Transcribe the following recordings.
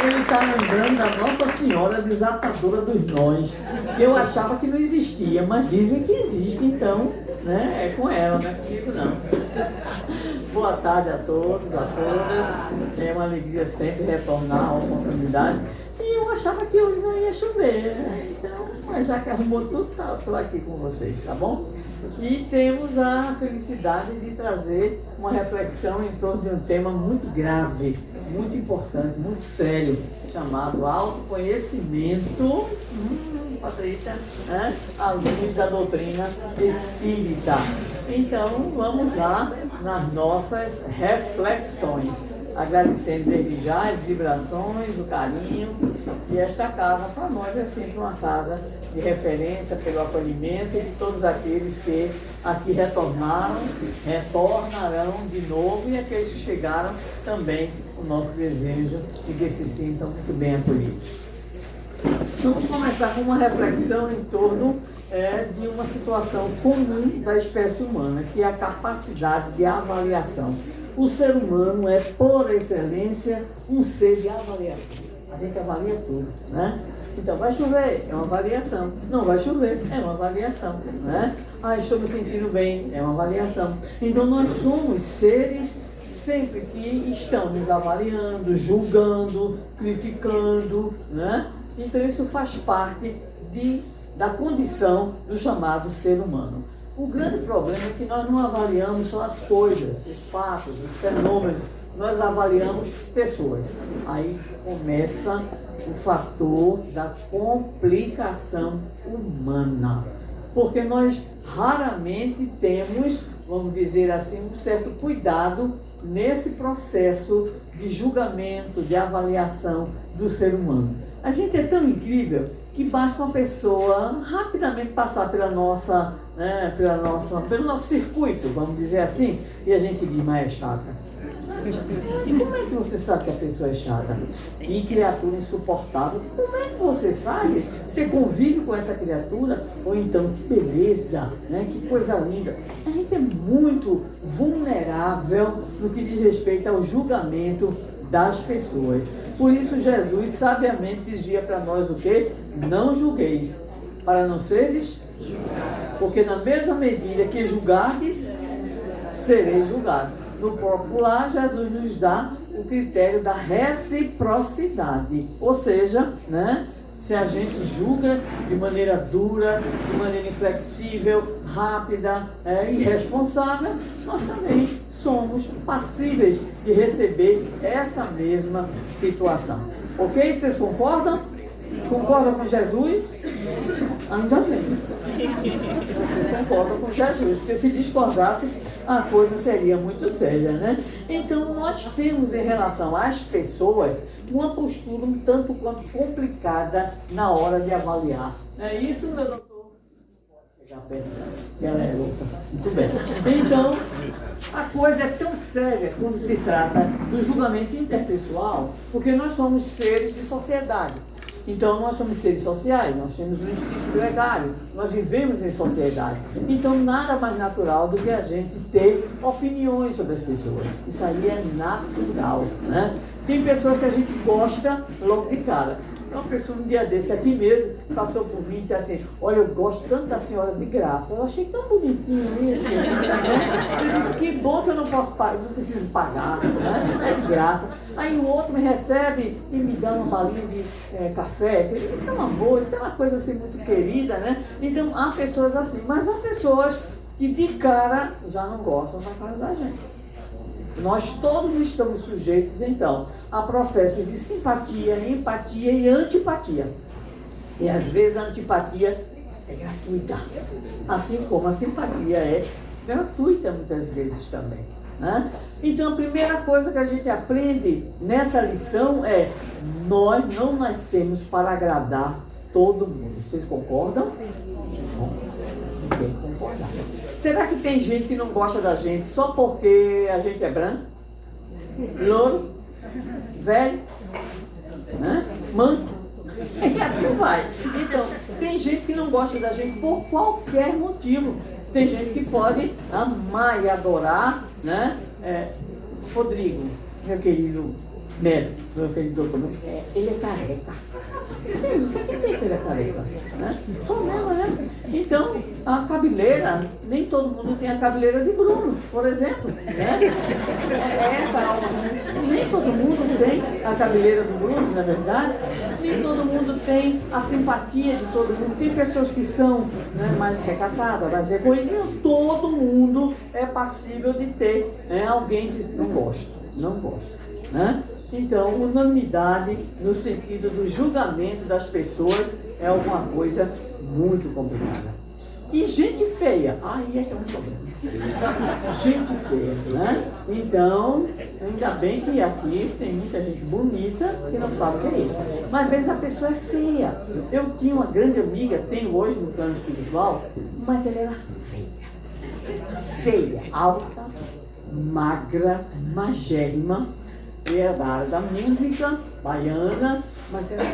ele está lembrando da Nossa Senhora Desatadora dos Nós, que eu achava que não existia, mas dizem que existe, então, né? É com ela, não é comigo não. Boa tarde a todos, a todas. É uma alegria sempre retornar à oportunidade. E eu achava que hoje não ia chover, né? Então, mas já que arrumou tudo, estou aqui com vocês, tá bom? E temos a felicidade de trazer uma reflexão em torno de um tema muito grave, muito importante, muito sério, chamado autoconhecimento, Patrícia, né? À luz da doutrina espírita. Então, vamos lá nas nossas reflexões, agradecendo desde já as vibrações, o carinho, e esta casa para nós é sempre uma casa de referência pelo acolhimento de todos aqueles que aqui retornaram, retornarão de novo, e aqueles que chegaram também, o nosso desejo de que se sintam muito bem acolhidos. Vamos começar com uma reflexão em torno de uma situação comum da espécie humana, que é a capacidade de avaliação. O ser humano é, por excelência, um ser de avaliação. A gente avalia tudo, né? Então, vai chover, é uma avaliação. Não vai chover, é uma avaliação, né? Ah, estou me sentindo bem, é uma avaliação. Então, nós somos seres sempre que estão nos avaliando, julgando, criticando, né? Então, isso faz parte da condição do chamado ser humano. O grande problema é que nós não avaliamos só as coisas, os fatos, os fenômenos, nós avaliamos pessoas. Aí começa o fator da complicação humana, porque nós raramente temos, vamos dizer assim, um certo cuidado nesse processo de julgamento, de avaliação do ser humano. A gente é tão incrível que basta uma pessoa rapidamente passar pelo nosso circuito, vamos dizer assim, e a gente diz, mas é chata. Como é que você sabe que a pessoa é chata? Que criatura insuportável. Como é que você sabe? Você convive com essa criatura? Ou então, que beleza, né? Que coisa linda. A gente é muito vulnerável no que diz respeito ao julgamento das pessoas. Por isso Jesus sabiamente dizia para nós o quê? Não julgueis, para não seres, porque na mesma medida que julgardes, sereis julgados. No popular, Jesus nos dá o critério da reciprocidade, ou seja, né, se a gente julga de maneira dura, de maneira inflexível, rápida, irresponsável, nós também somos passíveis de receber essa mesma situação. Ok? Vocês concordam? Concordam com Jesus? Ainda bem. Vocês concordam com Jesus, porque se discordasse, a coisa seria muito séria, né? Então, nós temos em relação às pessoas uma postura um tanto quanto complicada na hora de avaliar. Não é isso, meu doutor? Pode chegar perto, ela é louca. Muito bem. Então, a coisa é tão séria quando se trata do julgamento interpessoal, porque nós somos seres de sociedade. Então, nós somos seres sociais, nós temos um instinto gregário, nós vivemos em sociedade. Então, nada mais natural do que a gente ter opiniões sobre as pessoas. Isso aí é natural, né? Tem pessoas que a gente gosta logo de cara. Uma pessoa, um dia desse aqui mesmo, passou por mim e disse assim, olha, eu gosto tanto da senhora de graça. Eu achei tão bonitinho isso. Né? Eu disse, que bom que eu não posso pagar, não preciso pagar, né? É de graça. Aí o outro me recebe e me dá uma balinha de café. Isso é uma boa, isso é uma coisa assim muito querida, né? Então há pessoas assim, mas há pessoas que de cara já não gostam da cara da gente. Nós todos estamos sujeitos, então, a processos de simpatia, empatia e antipatia. E às vezes a antipatia é gratuita, assim como a simpatia é gratuita muitas vezes também, né? Então a primeira coisa que a gente aprende nessa lição é: nós não nascemos para agradar todo mundo. Vocês concordam? Bom, tem que concordar. Será que tem gente que não gosta da gente só porque a gente é branco, louro, velho, né? Manco? E assim vai. Então, tem gente que não gosta da gente por qualquer motivo. Tem gente que pode amar e adorar, né? Rodrigo, meu querido médico, aquele doutor, ele é careca. Sim, o que tem que ele é careca? Né? Problema, né? Então, a cabeleira, nem todo mundo tem a cabeleira de Bruno, por exemplo. Né? É essa a alma. Nem todo mundo tem a cabeleira do Bruno, na verdade. Nem todo mundo tem a simpatia de todo mundo. Tem pessoas que são, né, mais recatadas, mais recolhidas. Todo mundo é passível de ter, né, alguém que não gosta. Não gosta. Né? Então, unanimidade no sentido do julgamento das pessoas é alguma coisa muito complicada. E gente feia, aí é que é um problema. Gente feia, né? Então, ainda bem que aqui tem muita gente bonita que não sabe o que é isso. Mas às vezes a pessoa é feia. Eu tinha uma grande amiga, tenho hoje no plano espiritual, mas ela era feia. Feia, alta, magra, magérrima. Era da área da música baiana, mas era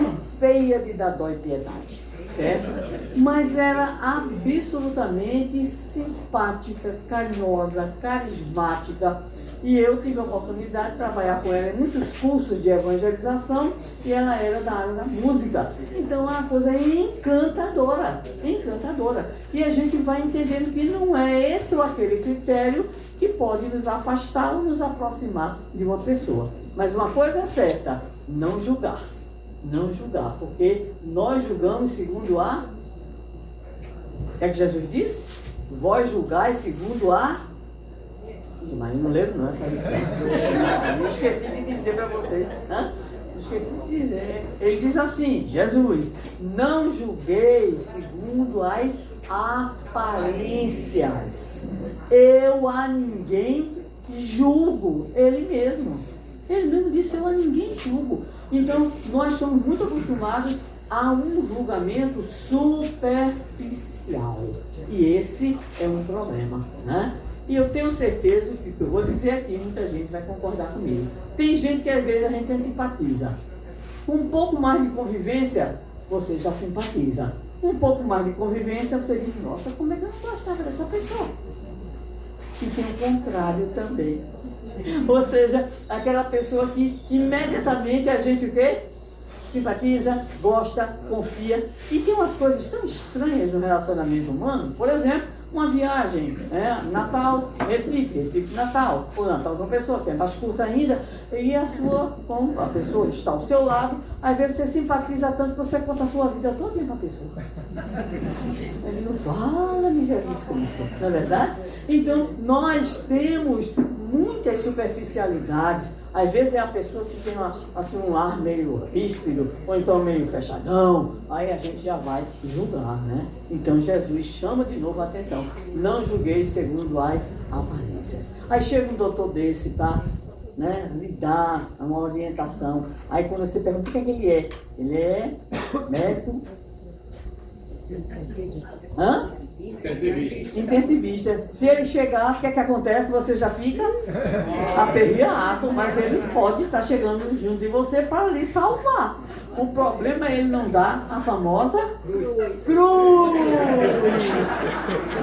feia de dar dó e piedade, certo? Mas era absolutamente simpática, carinhosa, carismática. E eu tive a oportunidade de trabalhar com ela em muitos cursos de evangelização e ela era da área da música. Então, é uma coisa encantadora, encantadora. E a gente vai entendendo que não é esse ou aquele critério que pode nos afastar ou nos aproximar de uma pessoa. Mas uma coisa é certa, não julgar. Não julgar, porque nós julgamos segundo a... O que é que Jesus disse? Vós julgais segundo a... Mas não lembro não essa lição. Eu esqueci de dizer para vocês. Esqueci de dizer. Ele diz assim, Jesus, não julgueis segundo as aparências. Eu a ninguém julgo. Ele mesmo disse, eu a ninguém julgo. Então, nós somos muito acostumados a um julgamento superficial. E esse é um problema, né? E eu tenho certeza que o que eu vou dizer aqui, muita gente vai concordar comigo. Tem gente que às vezes a gente antipatiza. Um pouco mais de convivência, você já simpatiza. Um pouco mais de convivência, você diz, nossa, como é que eu não gostava dessa pessoa? E tem o contrário também. Ou seja, aquela pessoa que imediatamente a gente o quê? Simpatiza, gosta, confia. E tem umas coisas tão estranhas no relacionamento humano. Por exemplo, uma viagem, Natal, Recife, Natal. O Natal de uma pessoa que é mais curta ainda, e a pessoa que está ao seu lado, às vezes você simpatiza tanto que você conta a sua vida toda para a pessoa. Ele não fala-me Jesus Cristo, não é verdade? Então, nós temos muitas superficialidades. Às vezes é a pessoa que tem um ar meio ríspido, ou então meio fechadão, aí a gente já vai julgar, né? Então Jesus chama de novo a atenção, não julguei segundo as aparências. Aí chega um doutor desse, tá? Né? Lhe dá uma orientação, aí quando você pergunta o que é que ele é? Ele é médico? Intensivista. Se ele chegar, o que é que acontece? Você já fica aperreado, mas ele pode estar chegando junto de você para lhe salvar. O problema é ele não dar a famosa cruz.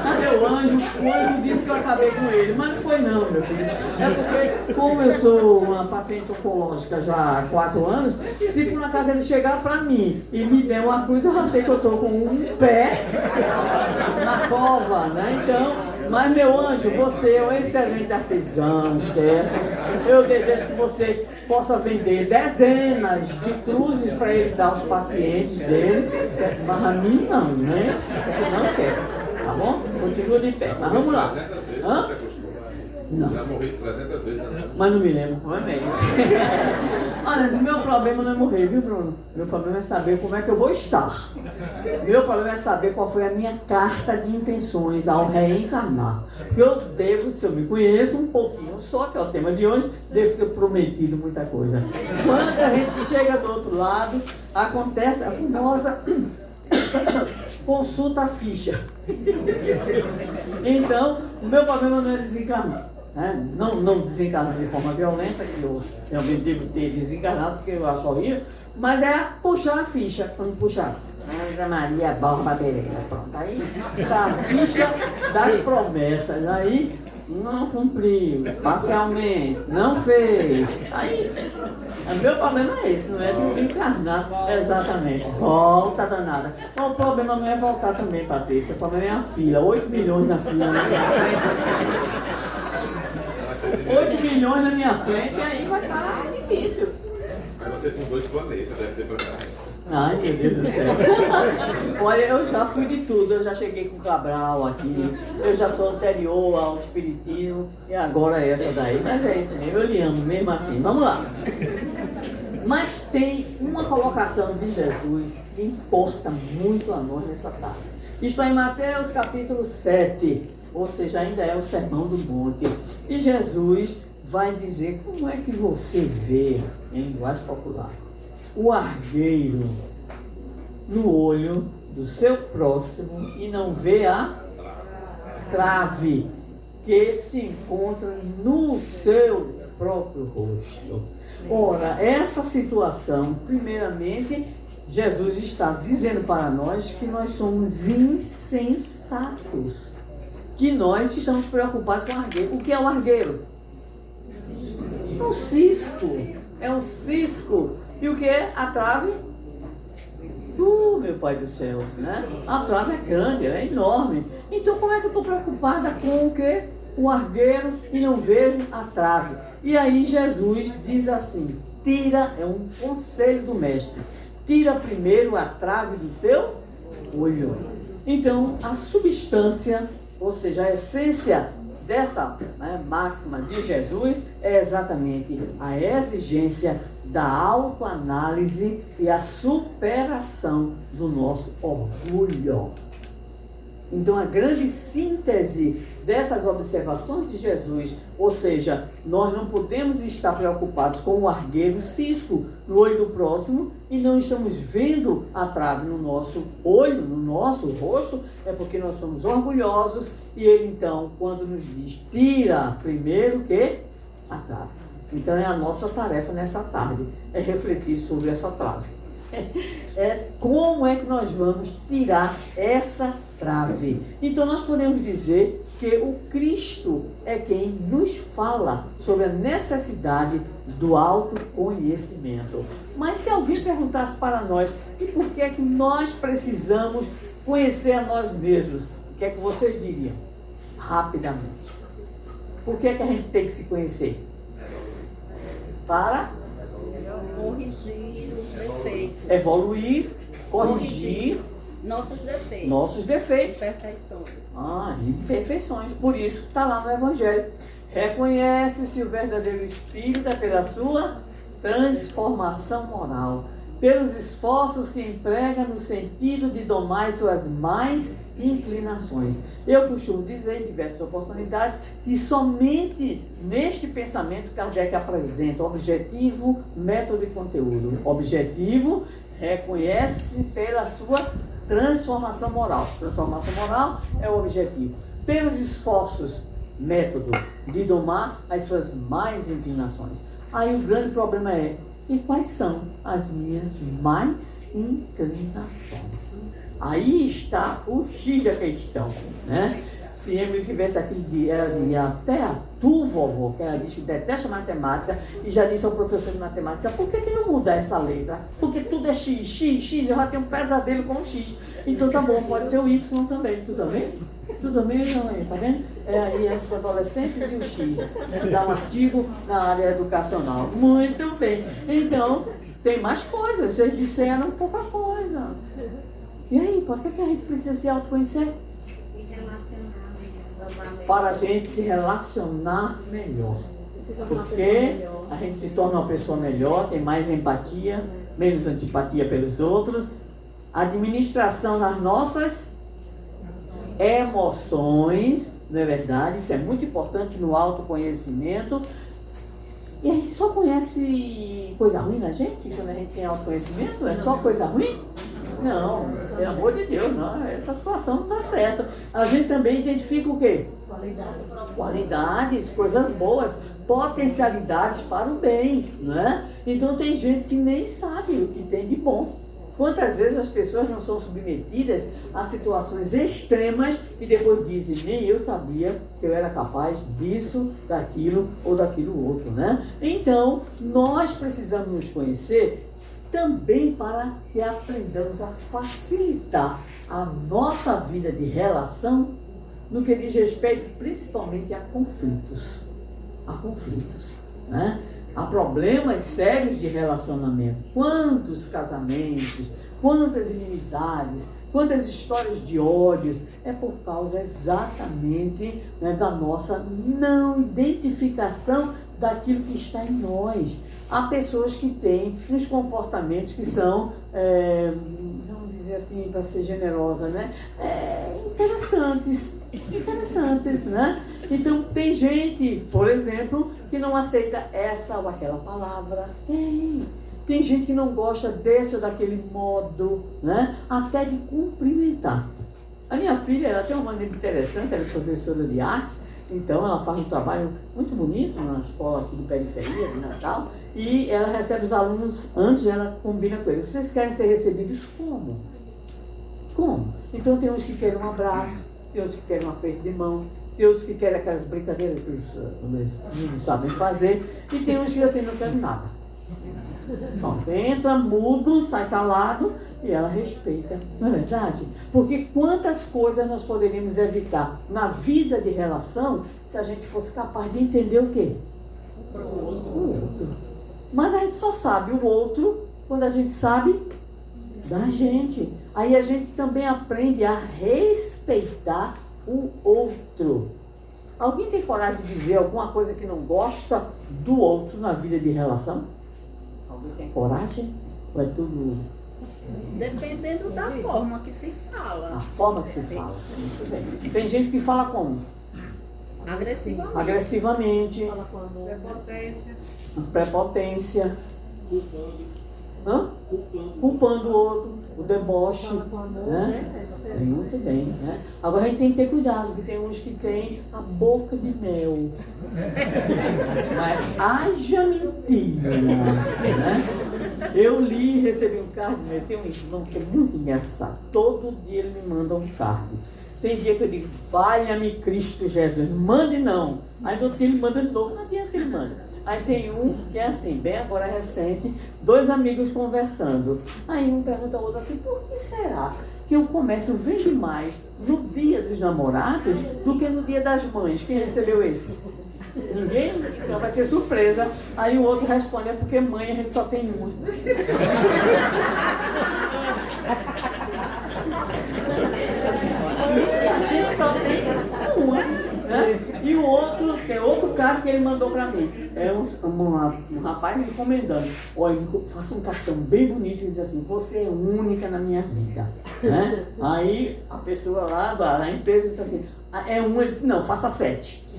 Cadê o anjo? O anjo disse que eu acabei com ele, mas não foi não, meu filho. É porque, como eu sou uma paciente oncológica já há 4 anos, se por acaso ele chegar para mim e me der uma cruz, eu já sei que eu estou com um pé na cova, né? Então, mas meu anjo, você é um excelente artesão, certo? Eu desejo que você possa vender dezenas de cruzes para ele dar aos pacientes dele, mas a mim não, né? Não quero, tá bom? Continua de pé, mas vamos lá. Não. Já morri 300 vezes, né? Mas não me lembro como é isso. Olha, o meu problema não é morrer, viu, Bruno? Meu problema é saber como é que eu vou estar. Meu problema é saber qual foi a minha carta de intenções ao reencarnar. Porque eu devo, se eu me conheço um pouquinho só, que é o tema de hoje, devo ter prometido muita coisa. Quando a gente chega do outro lado, acontece a famosa consulta ficha. Então, o meu problema não é desencarnar. Não desencarnar de forma violenta, que eu realmente devo ter desencarnado, porque eu acho horrível, mas é puxar a ficha, quando puxar. Ana Maria Borba Pereira, pronto, aí dá a ficha das promessas, aí não cumpriu, parcialmente, não fez. Aí, o meu problema é esse, não é desencarnar exatamente. Volta danada. Mas o problema não é voltar também, Patrícia. O problema é a fila. 8 milhões na fila na minha frente. 8 milhões na minha frente e aí vai estar difícil. Mas você tem 2 planetas, deve ter preferência. Ai, meu Deus do céu. Olha, eu já fui de tudo. Eu já cheguei com o Cabral aqui. Eu já sou anterior ao espiritismo. E agora é essa daí. Mas é isso mesmo. Eu lhe amo mesmo assim. Vamos lá. Mas tem uma colocação de Jesus que importa muito a nós nessa tarde. Está em Mateus capítulo 7. Ou seja, ainda é o Sermão do Monte. E Jesus vai dizer como é que você vê, em linguagem popular, o argueiro no olho do seu próximo e não vê a trave que se encontra no seu próprio rosto. Ora, essa situação, primeiramente, Jesus está dizendo para nós que nós somos insensatos, que nós estamos preocupados com o argueiro. O que é o argueiro? É um cisco. É um cisco. E o que é a trave? Meu Pai do céu, né? A trave é grande, ela é enorme. Então como é que eu estou preocupada com o quê? O argueiro e não vejo a trave. E aí Jesus diz assim, tira, é um conselho do mestre, tira primeiro a trave do teu olho. Então a substância, ou seja, a essência dessa máxima de Jesus é exatamente a exigência da autoanálise e a superação do nosso orgulho. Então, a grande síntese dessas observações de Jesus, ou seja, nós não podemos estar preocupados com o argueiro, o cisco no olho do próximo e não estamos vendo a trave no nosso olho, no nosso rosto, é porque nós somos orgulhosos e ele então, quando nos diz, tira primeiro que a trave. Então é a nossa tarefa nessa tarde, é refletir sobre essa trave. Como é que nós vamos tirar essa trave? Então nós podemos dizer que o Cristo é quem nos fala sobre a necessidade do autoconhecimento. Mas se alguém perguntasse para nós, e por que é que nós precisamos conhecer a nós mesmos? O que é que vocês diriam? Rapidamente. Por que é que a gente tem que se conhecer? Para corrigir os defeitos. Evoluir, corrigir nossos defeitos. Imperfeições. Imperfeições. Imperfeições. Por isso está lá no Evangelho. Reconhece-se o verdadeiro espírito pela sua transformação moral, pelos esforços que emprega no sentido de domar suas más inclinações. Eu costumo dizer em diversas oportunidades que somente neste pensamento Kardec apresenta objetivo, método e conteúdo. Objetivo, reconhece-se pela sua transformação moral. Transformação moral é o objetivo. Pelos esforços, método de domar as suas más inclinações. Aí o grande problema é, e quais são as minhas más inclinações? Aí está o X da questão, né? Se Emily tivesse aquele dia, ela diria até a tu, vovó, que ela diz que detesta matemática, e já disse ao professor de matemática, por que não mudar essa letra? Porque tudo é X, X, X, eu já tenho um pesadelo com o X. Então tá bom, pode ser o Y também, tu também? Tu também, tá vendo? É aí os adolescentes e o X. Se dá um artigo na área educacional. Muito bem. Então, tem mais coisas, vocês disseram pouca coisa. E aí, por que a gente precisa se autoconhecer? Se relacionar melhor. Para a gente se relacionar melhor. Porque a gente se torna uma pessoa melhor, tem mais empatia, menos antipatia pelos outros. Administração das nossas emoções, não é verdade? Isso é muito importante no autoconhecimento. E a gente só conhece coisa ruim na gente quando a gente tem autoconhecimento? É só coisa ruim? Não, pelo amor de Deus, não, essa situação não dá certo. A gente também identifica o quê? Qualidades, coisas boas, potencialidades para o bem, né? Então tem gente que nem sabe o que tem de bom. Quantas vezes as pessoas não são submetidas a situações extremas e depois dizem, nem eu sabia que eu era capaz disso, daquilo ou daquilo outro, né? Então, nós precisamos nos conhecer também para que aprendamos a facilitar a nossa vida de relação no que diz respeito principalmente a conflitos. Né? Há problemas sérios de relacionamento. Quantos casamentos, quantas inimizades, quantas histórias de ódios, é por causa exatamente, né, da nossa não identificação daquilo que está em nós. Há pessoas que têm uns comportamentos que são, vamos dizer assim, para ser generosa, né? Interessantes, né? Então, tem gente, por exemplo, que não aceita essa ou aquela palavra. Tem gente que não gosta desse ou daquele modo, né? Até de cumprimentar. A minha filha, ela tem uma maneira interessante, ela é professora de artes, então ela faz um trabalho muito bonito na escola aqui de periferia, de Natal, e ela recebe os alunos, antes ela combina com eles. Vocês querem ser recebidos como? Como? Então tem uns que querem um abraço, tem outros que querem um aperto de mão, tem outros que querem aquelas brincadeiras que os meninos sabem fazer, e tem uns que assim, não querem nada. Bom, entra, mudo, sai calado e ela respeita, não é verdade? Porque quantas coisas nós poderíamos evitar na vida de relação se a gente fosse capaz de entender o quê? O outro. Mas a gente só sabe o outro quando a gente sabe da gente. Aí a gente também aprende a respeitar o outro. Alguém tem coragem de dizer alguma coisa que não gosta do outro na vida de relação? Alguém tem coragem? Ou é tudo... Dependendo da forma que se fala. A forma que se fala. Muito bem. Tem gente que fala como? Agressivamente. Fala com amor. Prepotência. Culpando o outro. O deboche. Né? Muito bem. Né? Agora a gente tem que ter cuidado, porque tem uns que têm a boca de mel. Mas haja mentira. Né? Eu li e recebi um card, eu tenho um irmão que é muito engraçado. Todo dia ele me manda um card. Tem dia que eu digo, valha-me Cristo Jesus, mande não. Aí no outro dia ele manda de novo, não adianta que ele manda. Aí tem um que é assim, bem agora recente, 2 amigos conversando. Aí um pergunta ao outro assim, por que será que o comércio vende mais no dia dos namorados do que no dia das mães? Quem recebeu esse? Ninguém? Então vai ser surpresa. Aí o outro responde, é porque mãe a gente só tem uma. A gente só tem uma, né? E o outro, tem outro cara que ele mandou para mim. É um rapaz encomendando. Olha, faça um cartão bem bonito e diz assim, você é única na minha vida. Né? Aí a pessoa lá da empresa disse assim, é uma, ele disse, não, faça 7.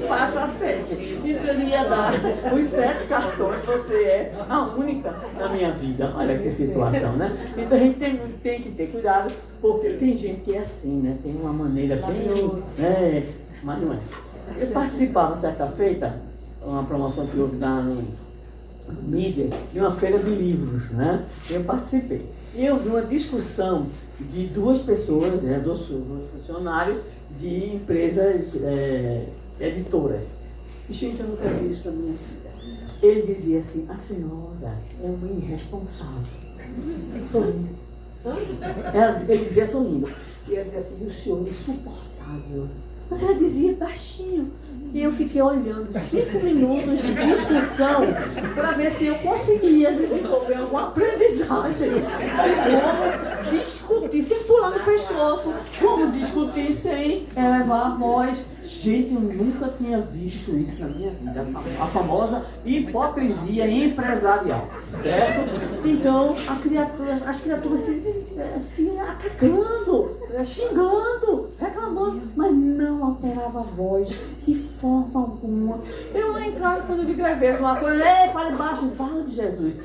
Faça 7. Então ele ia dar os 7 cartões, você é a única na minha vida. Olha que situação, né? Então a gente tem que ter cuidado, porque tem gente que é assim, né? Tem uma maneira bem... mas não é. Eu participava certa feita, uma promoção que houve lá no mídia, de uma feira de livros, né? Eu participei. E eu vi uma discussão de 2 pessoas, né, 2 funcionários de empresas editoras. Gente, eu nunca vi isso na minha vida. Ele dizia assim, a senhora é uma irresponsável. Sou lindo. Ele dizia, sou lindo. E ela dizia assim, o senhor é insuportável. Mas ela dizia baixinho. E eu fiquei olhando 5 minutos de discussão para ver se eu conseguia desenvolver alguma aprendizagem de como discutir sem pular no pescoço, como discutir sem elevar a voz. Gente, eu nunca tinha visto isso na minha vida. A famosa hipocrisia empresarial, certo? Então, as criaturas se atacando, xingando, reclamando, mas não alterava a voz de forma alguma. Eu lá em casa, quando eu digo às vezes uma coisa, fale baixo, fala de Jesus.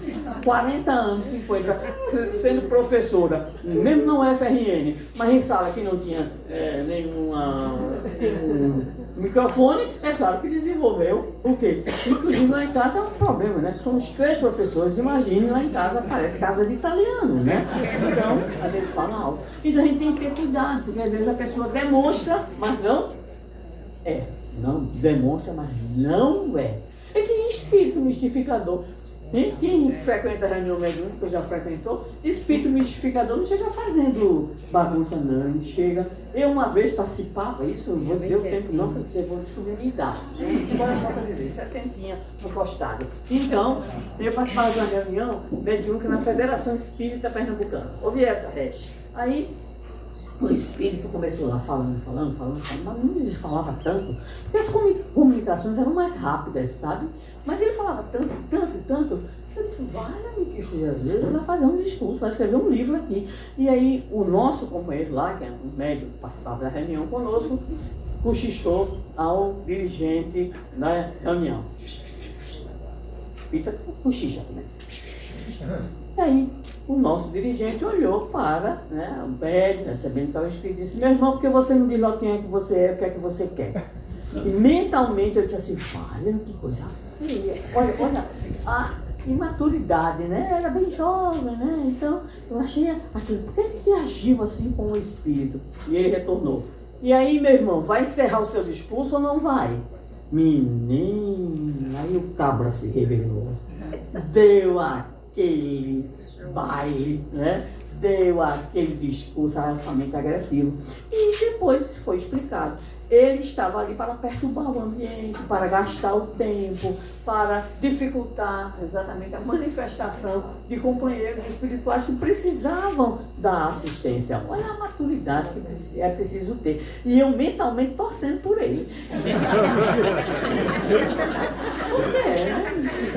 40 anos, 50, sendo professora, mesmo não FRN, mas em sala que não tinha nenhum O microfone, é claro que desenvolveu o quê? Inclusive lá em casa é um problema, né? Somos 3 professores, imagine, lá em casa parece casa de italiano, né? Então, a gente fala alto. Então a gente tem que ter cuidado, porque às vezes a pessoa demonstra, mas não é. Não demonstra, mas não é. É que nem espírito mistificador. Hein? Quem frequenta a reunião mediúnica, já frequentou, espírito mistificador não chega fazendo bagunça, não. Ele chega. Eu uma vez participava, isso não vou dizer o tempo não, porque vocês vão descobrir minha idade. Embora eu possa dizer, 70 no costado. Então, eu participava de uma reunião mediúnica na Federação Espírita Pernambucana. Ouvi essa, Regi. Aí, o espírito começou lá falando, mas não ele falava tanto, porque as comunicações eram mais rápidas, sabe? Mas ele falava tanto. Eu disse, vale-me Cristo Jesus, vai fazer um discurso, vai escrever um livro aqui. E aí o nosso companheiro lá, que é um médico que participava da reunião conosco, cochichou ao dirigente da reunião. Eita, cochicha, né? E aí o nosso dirigente olhou para, né, o médico, recebendo tal espírito, e disse, meu irmão, por que você não diz logo quem é que você é, o que é que você quer? E mentalmente eu disse assim, vale, que coisa feia. Olha, a imaturidade, né? Era bem jovem, né? Então, eu achei aquilo, por que ele agiu assim com o espírito? E ele retornou. E aí, meu irmão, vai encerrar o seu discurso ou não vai? Menino, aí o cabra se revelou. Deu aquele baile, né? Deu aquele discurso altamente agressivo. E depois foi explicado. Ele estava ali para perturbar o ambiente, para gastar o tempo, para dificultar exatamente a manifestação de companheiros espirituais que precisavam da assistência. Olha a maturidade que é preciso ter. E eu mentalmente torcendo por ele.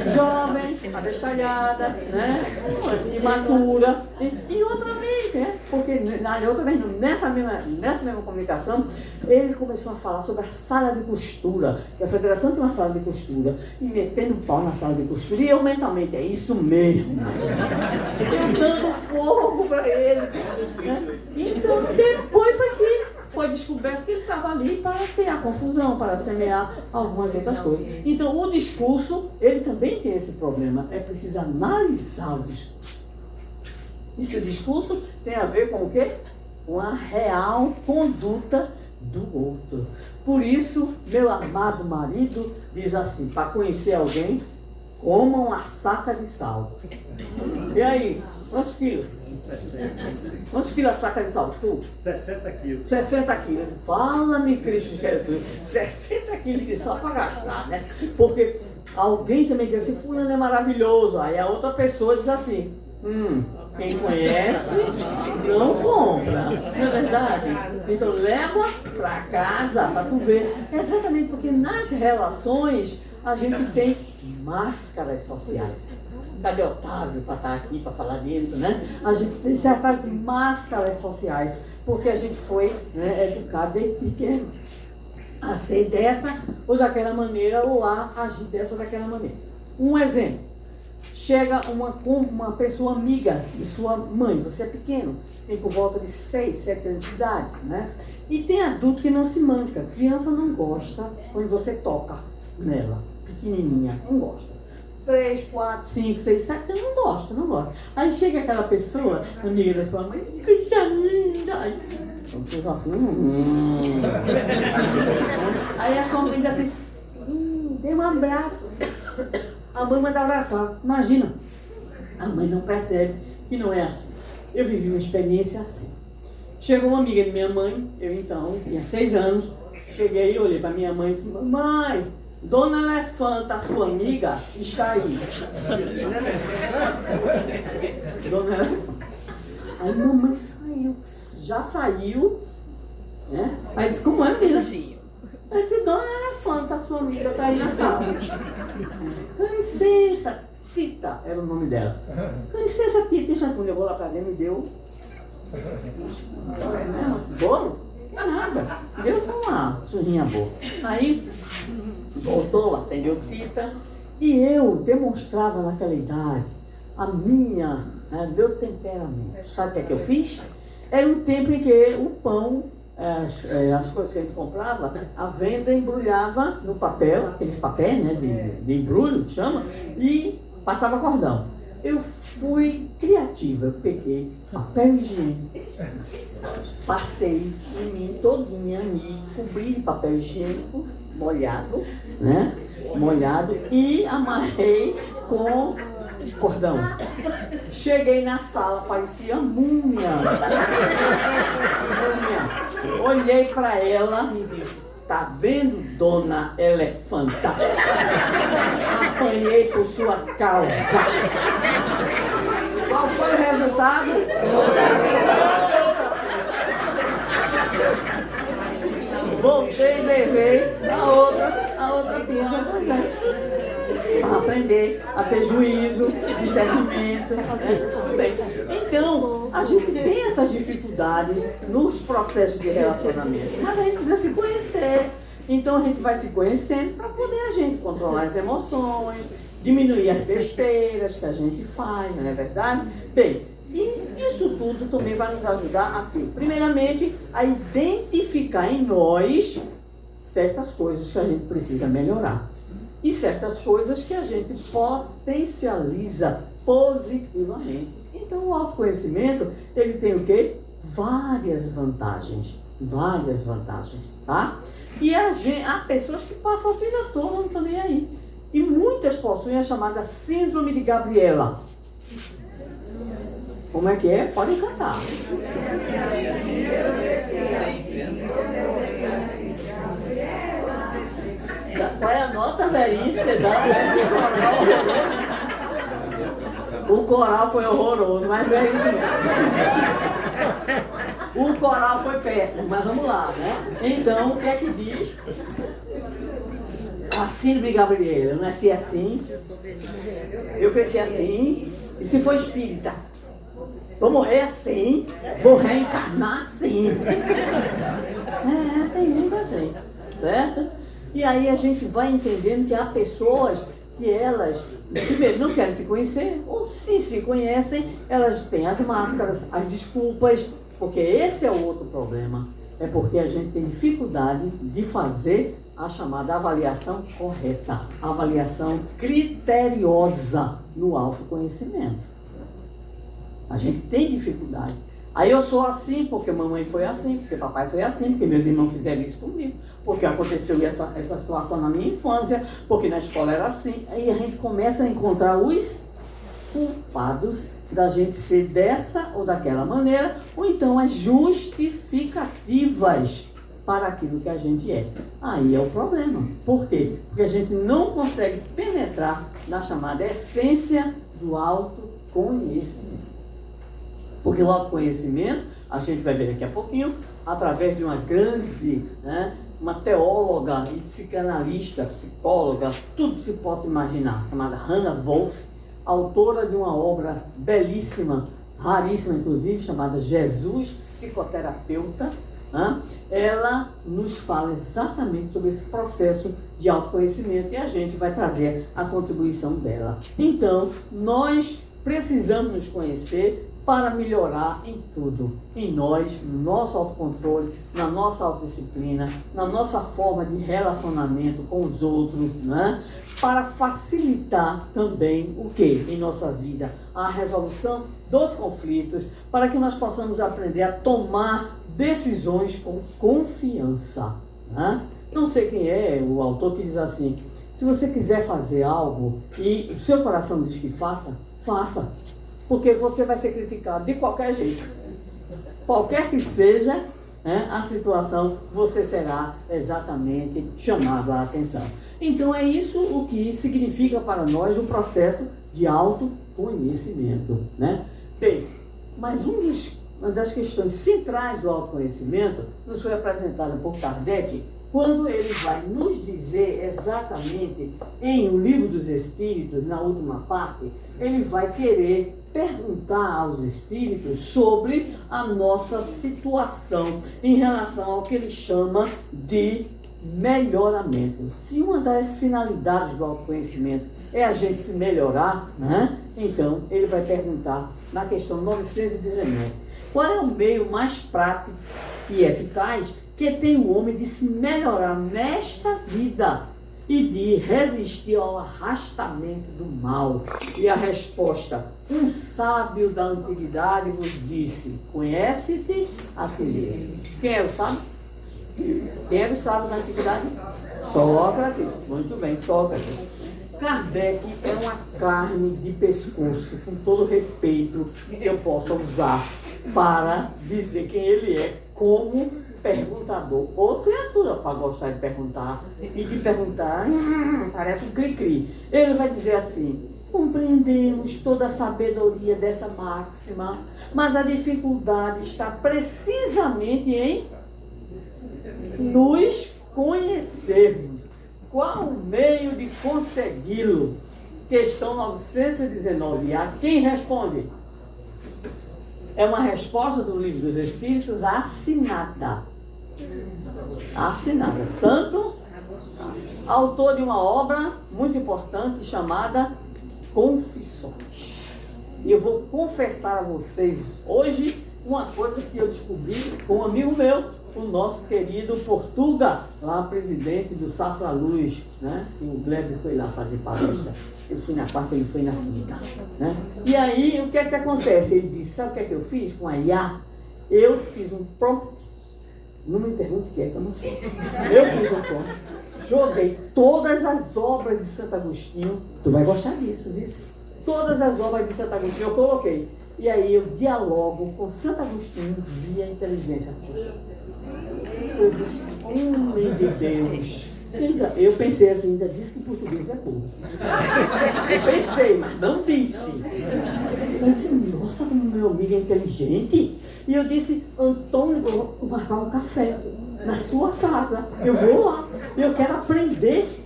Jovem, abestalhada, né? Imatura. E outra vez, né? Porque outra vez, nessa mesma comunicação, ele começou a falar sobre a sala de costura, que a federação tem uma sala de costura, e metendo pau na sala de costura, e eu mentalmente, é isso mesmo, eu dando fogo para ele, né? Então depois foi descoberto que ele estava ali para ter a confusão, para semear algumas outras coisas. Então o discurso, ele também tem esse problema, é preciso analisar o discurso. E se o discurso tem a ver com o quê? Com a real conduta do outro. Por isso, meu amado marido diz assim, para conhecer alguém, coma uma saca de sal. E aí, quantos quilos? Quantos quilos a saca de sal? Tu? 60 quilos. 60 quilos. Fala-me, Cristo Jesus. 60 quilos de sal para gastar, né? Porque alguém também diz assim, fulano é maravilhoso. Aí a outra pessoa diz assim, quem conhece não compra, não é verdade? Então leva para casa para tu ver. Exatamente porque nas relações a gente tem máscaras sociais. Cadê Otávio para estar aqui para falar disso, né? A gente tem certas máscaras sociais, porque a gente foi, né, educado desde pequeno a ser dessa ou daquela maneira, ou a agir dessa ou daquela maneira. Um exemplo. Chega uma pessoa amiga de sua mãe, você é pequeno, tem por volta de 6, 7 anos de idade, né? E tem adulto que não se manca. Criança não gosta quando você toca nela, pequenininha, não gosta. 3, 4, 5, 6, 7 anos não gosta. Aí chega aquela pessoa, amiga da sua mãe, coisa linda. Você já fala, Aí a sua mãe diz assim, dê um abraço. A mãe manda abraçar. Imagina, a mãe não percebe que não é assim. Eu vivi uma experiência assim. Chegou uma amiga de minha mãe, eu então tinha 6 anos, cheguei e olhei para minha mãe e disse, mãe, Dona Elefanta, sua amiga, está aí. Dona Elefanta. Aí mamãe saiu, já saiu, né? Aí disse, como é mesmo? Eu disse, Dona Elefanta, sua amiga, está aí na sala. Com licença, Tita, era o nome dela. Com licença, Tita, deixa eu vou lá para dentro, me deu. Bolo? Não é nada. Deu só uma surrinha boa. Aí voltou, atendeu Tita. E eu demonstrava naquela idade meu temperamento. Sabe o que é que eu fiz? Era um tempo em que o pão as coisas que a gente comprava, a venda embrulhava no papel, aqueles papéis, né, de embrulho, que chama, e passava cordão. Eu fui criativa, eu peguei papel higiênico, passei em mim todinha, me cobri de papel higiênico, molhado, né, molhado, e amarrei com cordão. Cheguei na sala, parecia múmia. Olhei para ela e disse: tá vendo, dona Elefanta? Apanhei por sua causa. Qual foi o resultado? Voltei e levei a outra pizza. Pois é. Para aprender a ter juízo, discernimento, né? Tudo bem. Então, a gente tem essas dificuldades nos processos de relacionamento, mas a gente precisa se conhecer. Então, a gente vai se conhecendo para poder a gente controlar as emoções, diminuir as besteiras que a gente faz, não é verdade? Bem, e isso tudo também vai nos ajudar a ter, primeiramente, a identificar em nós certas coisas que a gente precisa melhorar. E certas coisas que a gente potencializa positivamente. Então, o autoconhecimento, ele tem o quê? Várias vantagens, tá? E há pessoas que passam a vida toda não estão nem aí. E muitas possuem a chamada síndrome de Gabriela. Como é que é? Podem cantar. Qual é a nota, velhinha, que você dá para esse coral horroroso? O coral foi horroroso, mas é isso mesmo. O coral foi péssimo, mas vamos lá, né? Então, o que é que diz? A síndrome de Gabriela. Eu nasci assim, eu cresci assim, e se for espírita, vou morrer assim, vou reencarnar assim. Tem muita gente, certo? E aí a gente vai entendendo que há pessoas que elas, primeiro, não querem se conhecer, ou se conhecem, elas têm as máscaras, as desculpas, porque esse é o outro problema. É porque a gente tem dificuldade de fazer a chamada avaliação correta, avaliação criteriosa no autoconhecimento. A gente tem dificuldade. Aí eu sou assim porque mamãe foi assim, porque papai foi assim, porque meus irmãos fizeram isso comigo, porque aconteceu essa situação na minha infância, porque na escola era assim. Aí a gente começa a encontrar os culpados da gente ser dessa ou daquela maneira, ou então as justificativas para aquilo que a gente é. Aí é o problema. Por quê? Porque a gente não consegue penetrar na chamada essência do autoconhecimento. Porque o autoconhecimento, a gente vai ver daqui a pouquinho, através de uma grande, uma teóloga e psicanalista, psicóloga, tudo que se possa imaginar, chamada Hannah Wolff, autora de uma obra belíssima, raríssima inclusive, chamada Jesus Psicoterapeuta. Ela nos fala exatamente sobre esse processo de autoconhecimento e a gente vai trazer a contribuição dela. Então, nós precisamos nos conhecer para melhorar em tudo, em nós, no nosso autocontrole, na nossa autodisciplina, na nossa forma de relacionamento com os outros, para facilitar também o que em nossa vida? A resolução dos conflitos, para que nós possamos aprender a tomar decisões com confiança. Não sei quem é o autor que diz assim: se você quiser fazer algo e o seu coração diz que faça, faça. Porque você vai ser criticado de qualquer jeito. Qualquer que seja a situação, você será exatamente chamado a atenção. Então é isso o que significa para nós o processo de autoconhecimento. Bem, mas uma das questões centrais do autoconhecimento nos foi apresentada por Kardec, quando ele vai nos dizer exatamente em O Livro dos Espíritos, na última parte, ele vai querer perguntar aos espíritos sobre a nossa situação em relação ao que ele chama de melhoramento. Se uma das finalidades do autoconhecimento é a gente se melhorar, então ele vai perguntar na questão 919, qual é o meio mais prático e eficaz que tem o homem de se melhorar nesta vida e de resistir ao arrastamento do mal. E a resposta: um sábio da antiguidade vos disse: conhece-te a ti mesmo. Quem era o sábio? Quem era o sábio da antiguidade? Sócrates. Muito bem, Sócrates. Kardec é uma carne de pescoço, com todo respeito que eu possa usar para dizer quem ele é como perguntador. Ou criatura para gostar de perguntar e de perguntar, parece um cri-cri. Ele vai dizer assim: compreendemos toda a sabedoria dessa máxima, mas a dificuldade está precisamente em nos conhecermos. Qual o meio de consegui-lo? Questão 919A. Quem responde? É uma resposta do Livro dos Espíritos assinada. Assinada. Santo, autor de uma obra muito importante chamada Confissões. E eu vou confessar a vocês hoje uma coisa que eu descobri com um amigo meu, o nosso querido Portuga, lá presidente do Safra Luz, né? E o Gleb foi lá fazer palestra. Eu fui na quarta, ele foi na quinta, né? E aí, o que é que acontece? Ele disse: sabe o que é que eu fiz com a IA? Eu fiz um prompt. Não me pergunte o que é, que eu não sei. Eu fiz um prompt. Joguei todas as obras de Santo Agostinho. Tu vai gostar disso, viu? Todas as obras de Santo Agostinho eu coloquei. E aí eu dialogo com Santo Agostinho via inteligência artificial. Eu disse: homem de Deus. Eu pensei assim, ainda disse que o português é burro. Eu pensei, mas não disse. Eu disse: nossa, como meu amigo é inteligente. E eu disse: Antônio, vou marcar um café na sua casa. Eu vou lá. Eu quero aprender.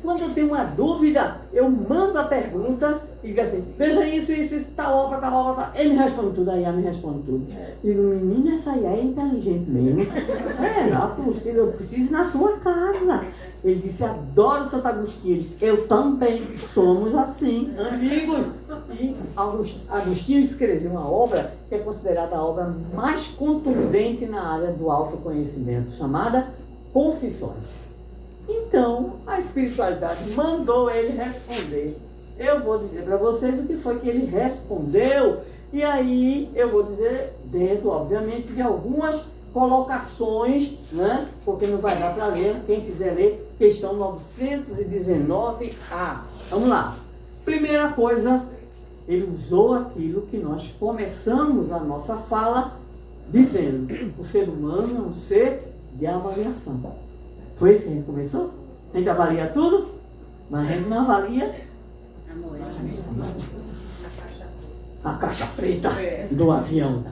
Quando eu tenho uma dúvida, eu mando a pergunta e digo assim: veja isso, tal obra, tal obra. Ele me responde tudo, a IA me responde tudo. Eu digo: menina, essa IA é inteligente mesmo. Não é possível, eu preciso ir na sua casa. Ele disse: adoro Santo Agostinho. Ele disse: eu também, somos assim, amigos. E Agostinho escreveu uma obra que é considerada a obra mais contundente na área do autoconhecimento, chamada Confissões. Então, a espiritualidade mandou ele responder. Eu vou dizer para vocês o que foi que ele respondeu. E aí eu vou dizer, dentro, obviamente, de algumas colocações, né? Porque não vai dar para ler. Quem quiser ler, questão 919A. Vamos lá. Primeira coisa, ele usou aquilo que nós começamos a nossa fala dizendo: o ser humano é um ser de avaliação. Foi isso que a gente começou? A gente avalia tudo, mas a gente não avalia a caixa preta do avião.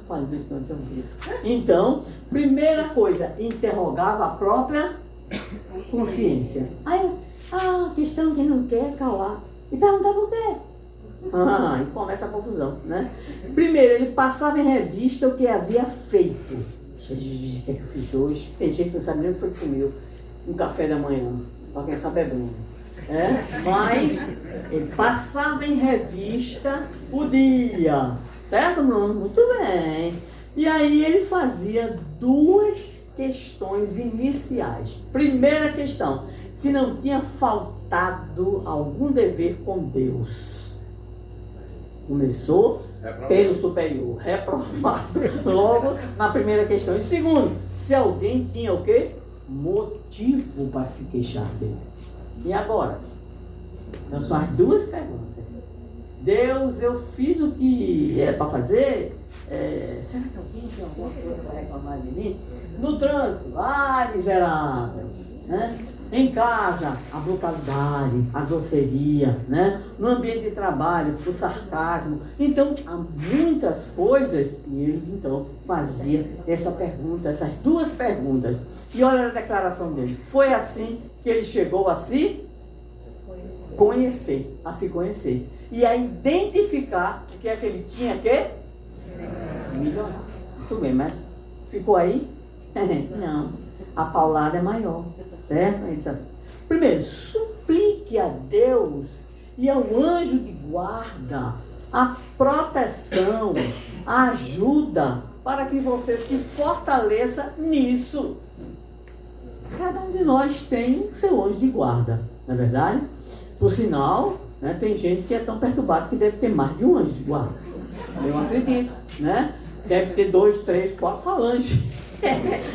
Fala disso, não tenho ouvido. Então, primeira coisa, interrogava a própria consciência. Aí, a questão que não quer calar. E perguntava o quê? E começa a confusão, né? Primeiro, ele passava em revista o que havia feito. O que é que eu fiz hoje? Tem gente que não sabe nem o que foi que comeu. Um café da manhã. Para quem sabe é bom. Mas ele passava em revista o dia. Certo, Bruno? Muito bem. E aí ele fazia duas questões iniciais. Primeira questão: se não tinha faltado algum dever com Deus. Começou pelo superior, reprovado logo na primeira questão. E segundo, se alguém tinha o quê? Motivo para se queixar dele. E agora? Então são as duas perguntas. Deus, eu fiz o que era para fazer? Será que alguém tem alguma coisa para reclamar de mim? No trânsito, miserável, né? Em casa, a brutalidade, a grosseria, né? No ambiente de trabalho, o sarcasmo. Então, há muitas coisas, e ele então fazia essa pergunta, essas duas perguntas. E olha a declaração dele: foi assim que ele chegou a se conhecer, e a identificar o que é que ele tinha que melhorar. Muito bem, mas ficou aí? Não. A paulada é maior, certo? Ele diz assim: primeiro, suplique a Deus e ao anjo de guarda a proteção, a ajuda para que você se fortaleça nisso. Cada um de nós tem seu anjo de guarda, não é verdade? Por sinal, né, tem gente que é tão perturbada que deve ter mais de um anjo de guarda. Eu acredito, né? Deve ter 2, 3, 4 falanges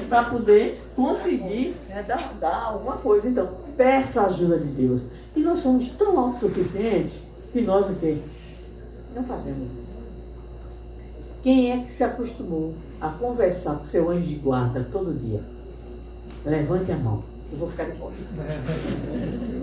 para poder conseguir, né, dar alguma coisa. Então, peça a ajuda de Deus. E nós somos tão autossuficientes que nós o quê? Não fazemos isso. Quem é que se acostumou a conversar com seu anjo de guarda todo dia? Levante a mão. Eu vou ficar de costas.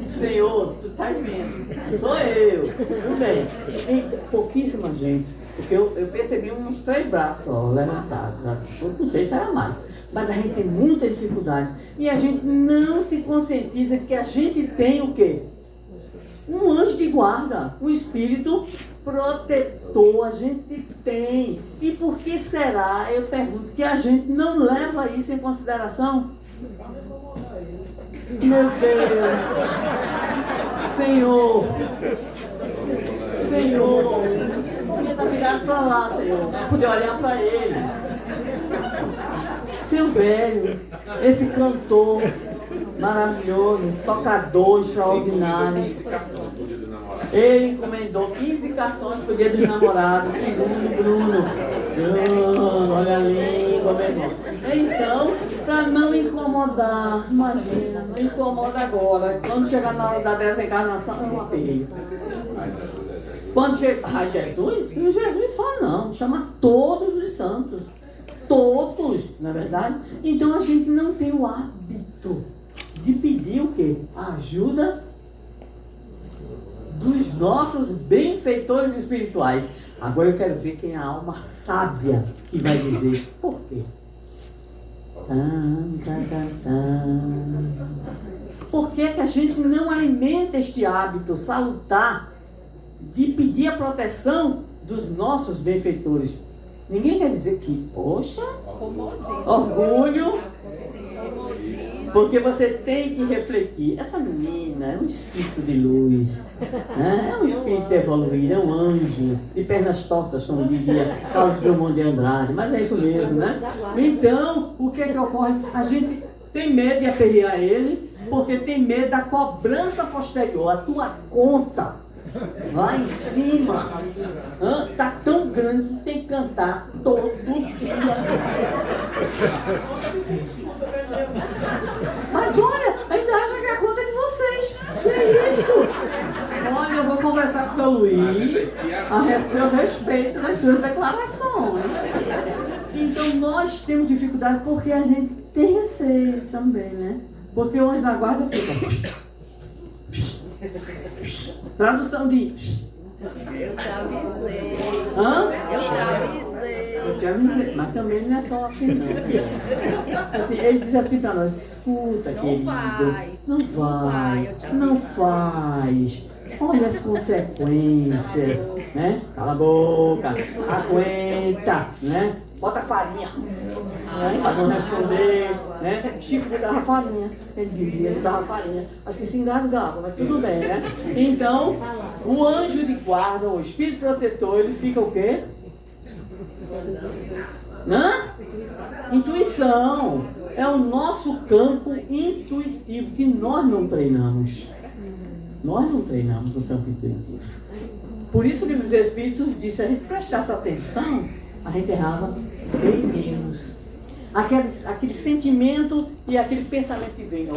Senhor, tu estás vendo? Sou eu. Tudo bem. Então, pouquíssima gente. Porque eu percebi uns 3 braços só levantados. Eu não sei se era mais. Mas a gente tem muita dificuldade. E a gente não se conscientiza de que a gente tem o quê? Um anjo de guarda. Um espírito protetor. A gente tem. E por que será, eu pergunto, que a gente não leva isso em consideração? Meu Deus! Senhor! Senhor! Podia estar virado para lá, Senhor. Podia olhar para ele. Seu velho, esse cantor maravilhoso, esse tocador extraordinário. Ele encomendou 15 cartões para o dia dos namorados, segundo Bruno. Bruno, olha a língua, meu irmão. Então, para não incomodar, imagina, não incomoda agora. Quando chegar na hora da desencarnação, é um apelo. Quando chega. Ai, Jesus? Jesus só não, chama todos os santos. Todos, na verdade. Então a gente não tem o hábito de pedir o quê? A ajuda dos nossos benfeitores espirituais. Agora eu quero ver quem é a alma sábia que vai dizer por quê. Por que que a gente não alimenta este hábito salutar de pedir a proteção dos nossos benfeitores? Ninguém quer dizer que, poxa, orgulho, porque você tem que refletir. Essa menina é um espírito de luz, né? É um espírito evoluído, é um anjo, de pernas tortas, como diria Carlos Drummond de Andrade, mas é isso mesmo, né? Então, o que é que ocorre? A gente tem medo de aperrear ele, porque tem medo da cobrança posterior, a tua conta. Lá em cima, tá tão grande que tem que cantar todo dia. Mas olha, ainda acha que a conta é de vocês. Que é isso? Olha, eu vou conversar com o seu Luiz a seu respeito das suas declarações. Então nós temos dificuldade porque a gente tem receio também, né? Porque o anjo da guarda fica. Tradução de... Eu te avisei. Hã? Eu te avisei. Eu te avisei. Mas também não é só assim, não. Assim, ele diz assim para nós: escuta, Não querido. vai. Não vai. Eu te aviso. Não faz. Olha as consequências, né? Cala a boca. Aguenta, né? Bota farinha. Né? Para não responder, né? Chico botava farinha, ele dizia, botava farinha, acho que se engasgava, mas tudo bem, né? Então, o anjo de guarda, o espírito protetor, ele fica o quê? Intuição. É o nosso campo intuitivo que nós não treinamos. Nós não treinamos no campo intuitivo. Por isso o livro dos Espíritos diz, se a gente prestasse atenção, a gente errava bem menos. Aquele sentimento e aquele pensamento que vem,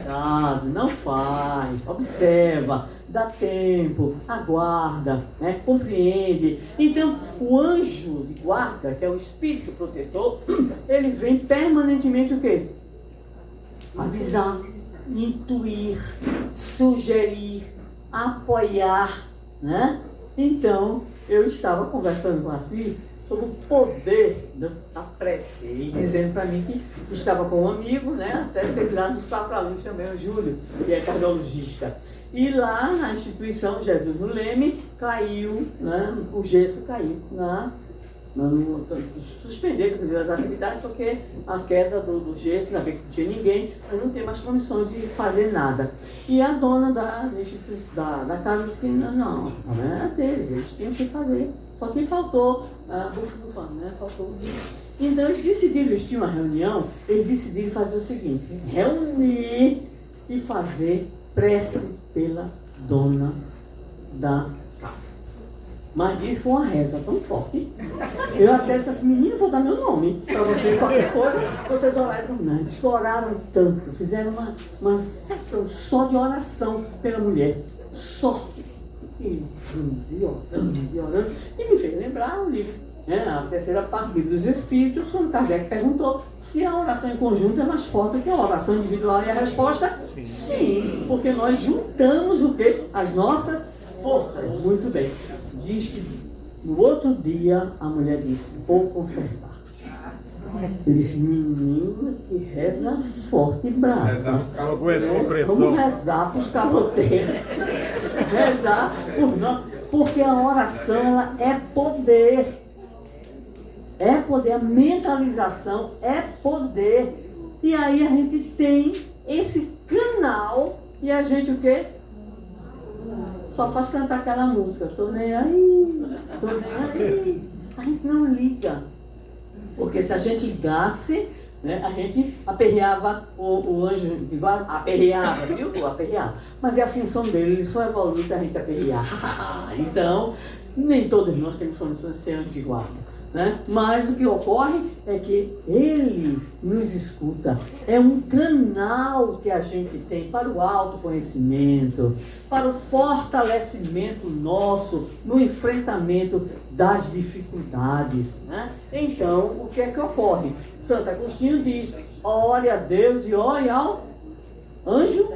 cuidado, não faz, observa, dá tempo, aguarda, né, compreende. Então, o anjo de guarda, que é o espírito protetor, ele vem permanentemente o quê? Avisar, intuir, sugerir, apoiar, né? Então, eu estava conversando com a Assis sobre o poder da prece, e dizendo para mim que estava com um amigo, né, até teve lá no Safra Luz também, o Júlio, que é cardiologista. E lá na instituição Jesus no Leme, caiu, né, o gesso caiu suspender, inclusive, as atividades, porque a queda do gesso, ainda bem que não tinha ninguém, mas não tem mais condições de fazer nada. E a dona da casa disse que não era deles, eles tinham que fazer. Só que faltou, né? Faltou o dia. Então eles tinham uma reunião, eles decidiram fazer o seguinte, reunir e fazer prece pela dona da casa. Mas isso foi uma reza tão forte. Eu até disse assim, menino, vou dar meu nome para vocês, qualquer coisa, vocês orarem por mim. Eles oraram tanto, fizeram uma sessão só de oração pela mulher. Só. E orando. E me fez lembrar o livro, né? A terceira parte do livro dos Espíritos, quando Kardec perguntou se a oração em conjunto é mais forte que a oração individual. E a resposta, sim, porque nós juntamos o quê? As nossas forças. Muito bem. Diz que no outro dia a mulher disse, vou consertar. Ele disse, menina, que reza forte e brava. Vamos rezar para os caloteiros. Rezar por nós. Porque a oração ela é poder. É poder. A mentalização é poder. E aí a gente tem esse canal e a gente o quê? Só faz cantar aquela música. Tô nem aí. A gente não liga. Porque se a gente ligasse, né, a gente aperreava o anjo de guarda, aperreava, viu? Aperreava. Mas é a função dele, ele só evolui se a gente aperrear. Então, nem todos nós temos condições de ser anjo de guarda. Né? Mas o que ocorre é que ele nos escuta. É um canal que a gente tem para o autoconhecimento, para o fortalecimento nosso no enfrentamento das dificuldades. Né? Então, o que é que ocorre? Santo Agostinho diz, ore a Deus e ore ao anjo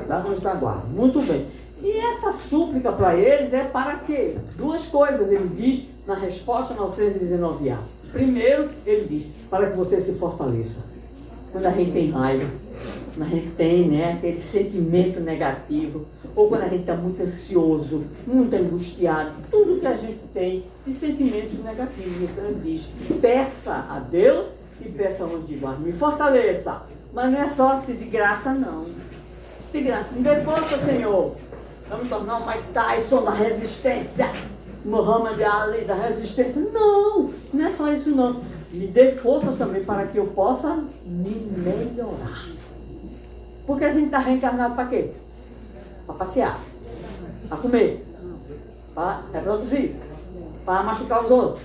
da guarda. Muito bem. E essa súplica para eles é para quê? Duas coisas, ele diz na resposta 919A. Primeiro, ele diz, para que você se fortaleça. Quando a gente tem raiva, quando a gente tem, né, aquele sentimento negativo, ou quando a gente está muito ansioso, muito angustiado, tudo que a gente tem de sentimentos negativos. Então ele diz, peça a Deus e peça ao anjo de guarda, me fortaleça. Mas não é só assim de graça, não. De graça, me dê força, Senhor. Vamos tornar o Mike Tyson da resistência. Muhammad Ali da resistência. Não, não é só isso não. Me dê forças também para que eu possa me melhorar. Porque a gente está reencarnado para quê? Para passear, para comer, para reproduzir, para machucar os outros,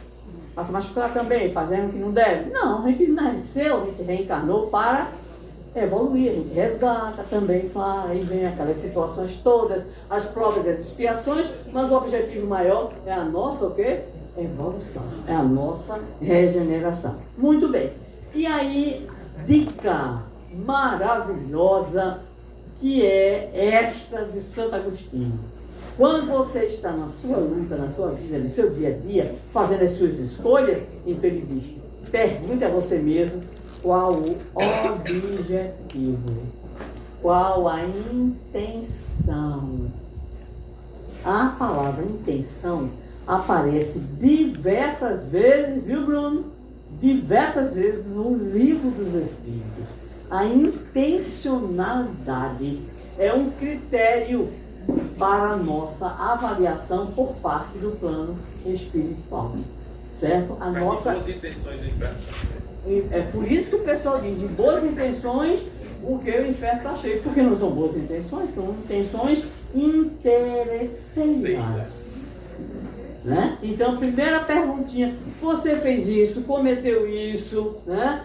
para se machucar também, fazendo o que não deve. Não, a gente nasceu, a gente reencarnou para evoluir, a gente resgata também, claro, aí vem aquelas situações todas, as provas e as expiações, mas o objetivo maior é a nossa o quê? Evolução, é a nossa regeneração. Muito bem. E aí, dica maravilhosa que é esta de Santo Agostinho. Quando você está na sua luta, na sua vida, no seu dia a dia, fazendo as suas escolhas, então ele diz, pergunte a você mesmo qual o objetivo, qual a intenção. A palavra intenção aparece diversas vezes, viu, Bruno? Diversas vezes no Livro dos Espíritos. A intencionalidade é um critério para a nossa avaliação por parte do plano espiritual, certo? A nossa boas intenções do inferno. É por isso que o pessoal diz de boas intenções, o que o inferno está cheio. Porque não são boas intenções, são intenções interesseiras. Né? Então, primeira perguntinha, você fez isso, cometeu isso, né?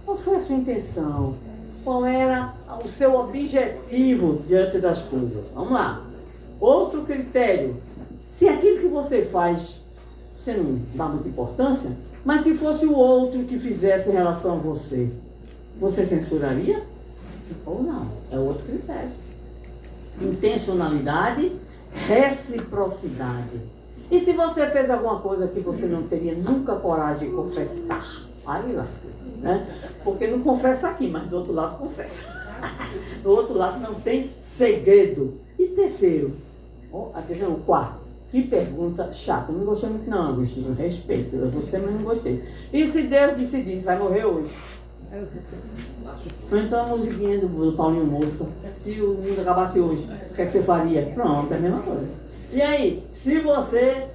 Qual foi a sua intenção? Qual era o seu objetivo diante das coisas? Vamos lá. Outro critério, se aquilo que você faz, você não dá muita importância, mas se fosse o outro que fizesse em relação a você, você censuraria? Ou não? É outro critério. Intencionalidade, reciprocidade. E se você fez alguma coisa que você não teria nunca coragem de confessar? Aí lascou, né? Porque não confessa aqui, mas do outro lado confessa. Do outro lado não tem segredo. E terceiro, o quarto, Que pergunta chata. Não gostei muito não, Agostinho. Respeito. Você, mas não gostei. E se Deus disse, vai morrer hoje? Então a musiquinha do Paulinho Mosca. Se o mundo acabasse hoje, o que é que você faria? Pronto, é a mesma coisa. E aí, se você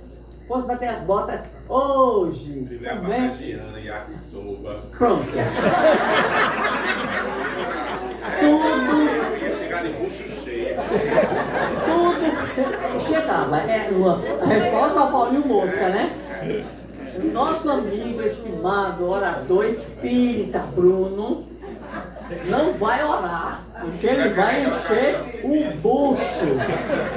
fosse bater as botas hoje, Tiver a massagiana e a sopa. pronto. Tudo, Eu ia chegar de bucho cheio. tudo chegava. A resposta ao Paulinho Mosca, né? Nosso amigo estimado orador espírita Bruno não vai orar, porque ele vai encher o bucho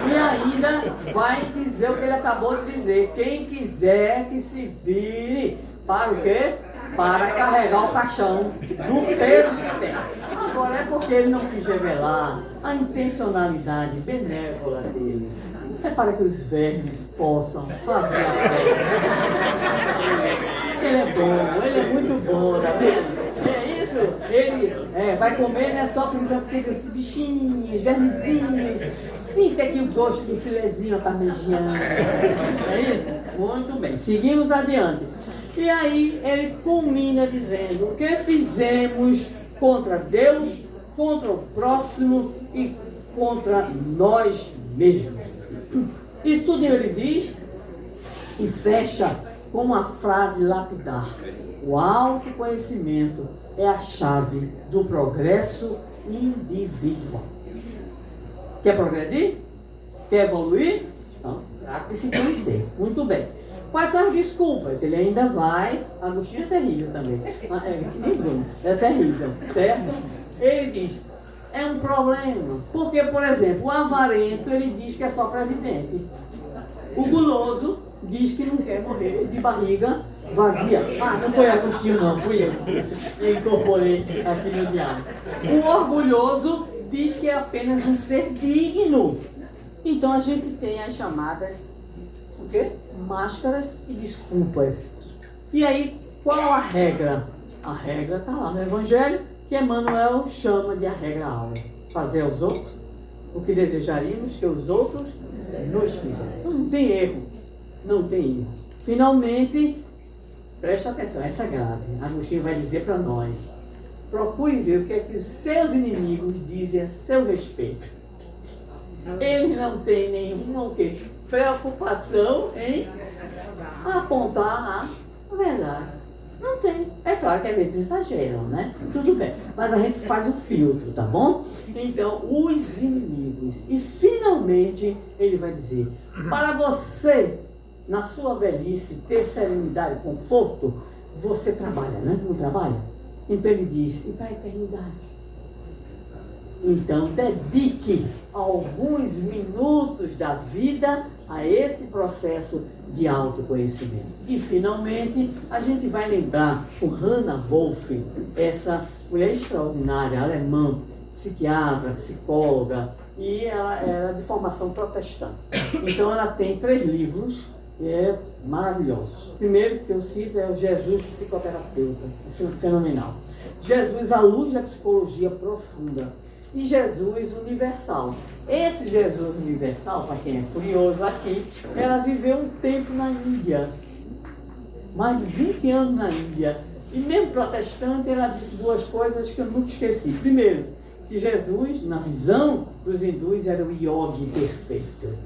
e ainda vai dizer o que ele acabou de dizer. Quem quiser que se vire para o quê? Para carregar o caixão do peso que tem. Agora é porque ele não quis revelar a intencionalidade benévola dele. É para que os vermes possam fazer a festa. Ele é bom, ele é muito bom, tá vendo? É isso, ele vai comer, não é só, por exemplo, porque esses bichinhos, vermezinhos. Sinta aqui o gosto do filezinho parmegiana. É isso? Muito bem, seguimos adiante. E aí ele culmina dizendo: o que fizemos contra Deus, contra o próximo e contra nós mesmos. Isso tudo ele diz e fecha com uma frase lapidar: o autoconhecimento é a chave do progresso individual. Quer progredir? Quer evoluir? Então, há que se conhecer. Muito bem. Quais são as desculpas? Ele ainda vai. Agostinho é terrível também. Que nem Bruno. É terrível, certo? Ele diz: é um problema. Porque, por exemplo, o avarento, ele diz que é só para vidente. O guloso diz que não quer morrer de barriga vazia. Ah, não foi Agostinho não, fui eu que disse. Eu incorporei aqui no diário. O orgulhoso diz que é apenas um ser digno. Então a gente tem as chamadas o quê? Máscaras e desculpas. E aí, qual a regra? A regra está lá no Evangelho, que Emmanuel chama de a regra áurea. Fazer aos outros o que desejaríamos que os outros nos fizessem. Então não tem erro. Não tem erro. Finalmente, preste atenção, essa é grave. Agostinho vai dizer para nós: procure ver o que é que os seus inimigos dizem a seu respeito. Eles não têm nenhuma preocupação em apontar a verdade. Não tem. É claro que às vezes exageram, né? Tudo bem. Mas a gente faz o filtro, tá bom? Então, os inimigos. E finalmente ele vai dizer: para você, na sua velhice, ter serenidade e conforto, você trabalha, né? Não trabalha? Então ele diz: e para a eternidade? Então, dedique alguns minutos da vida a esse processo de autoconhecimento. E, finalmente, a gente vai lembrar o Hannah Wolff, essa mulher extraordinária, alemã, psiquiatra, psicóloga, e ela era de formação protestante. Então, ela tem 3 livros maravilhosos. O primeiro que eu cito é o Jesus Psicoterapeuta, fenomenal. Jesus à luz da psicologia profunda. E Jesus universal. Esse Jesus universal, para quem é curioso aqui, ela viveu um tempo na Índia, mais de 20 anos na Índia. E mesmo protestante, ela disse 2 coisas que eu nunca esqueci. Primeiro, que Jesus, na visão dos hindus, era o yogi perfeito.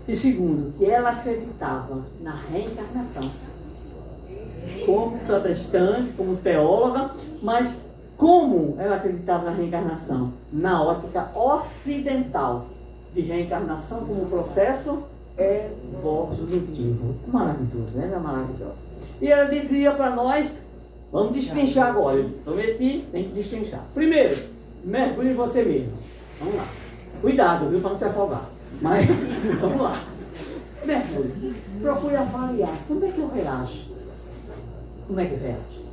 E segundo, que ela acreditava na reencarnação. Como protestante, como teóloga, mas como ela acreditava na reencarnação? Na ótica ocidental, de reencarnação como processo evolutivo. Maravilhoso, né? Era maravilhosa. E ela dizia para nós: vamos destrinchar agora. Eu prometi, tem que destrinchar. Primeiro, mergulhe em você mesmo. Vamos lá. Cuidado, viu, para não se afogar. Mas, vamos lá. Mergulhe. Procure avaliar. Como é que eu reajo? Como é que eu reajo?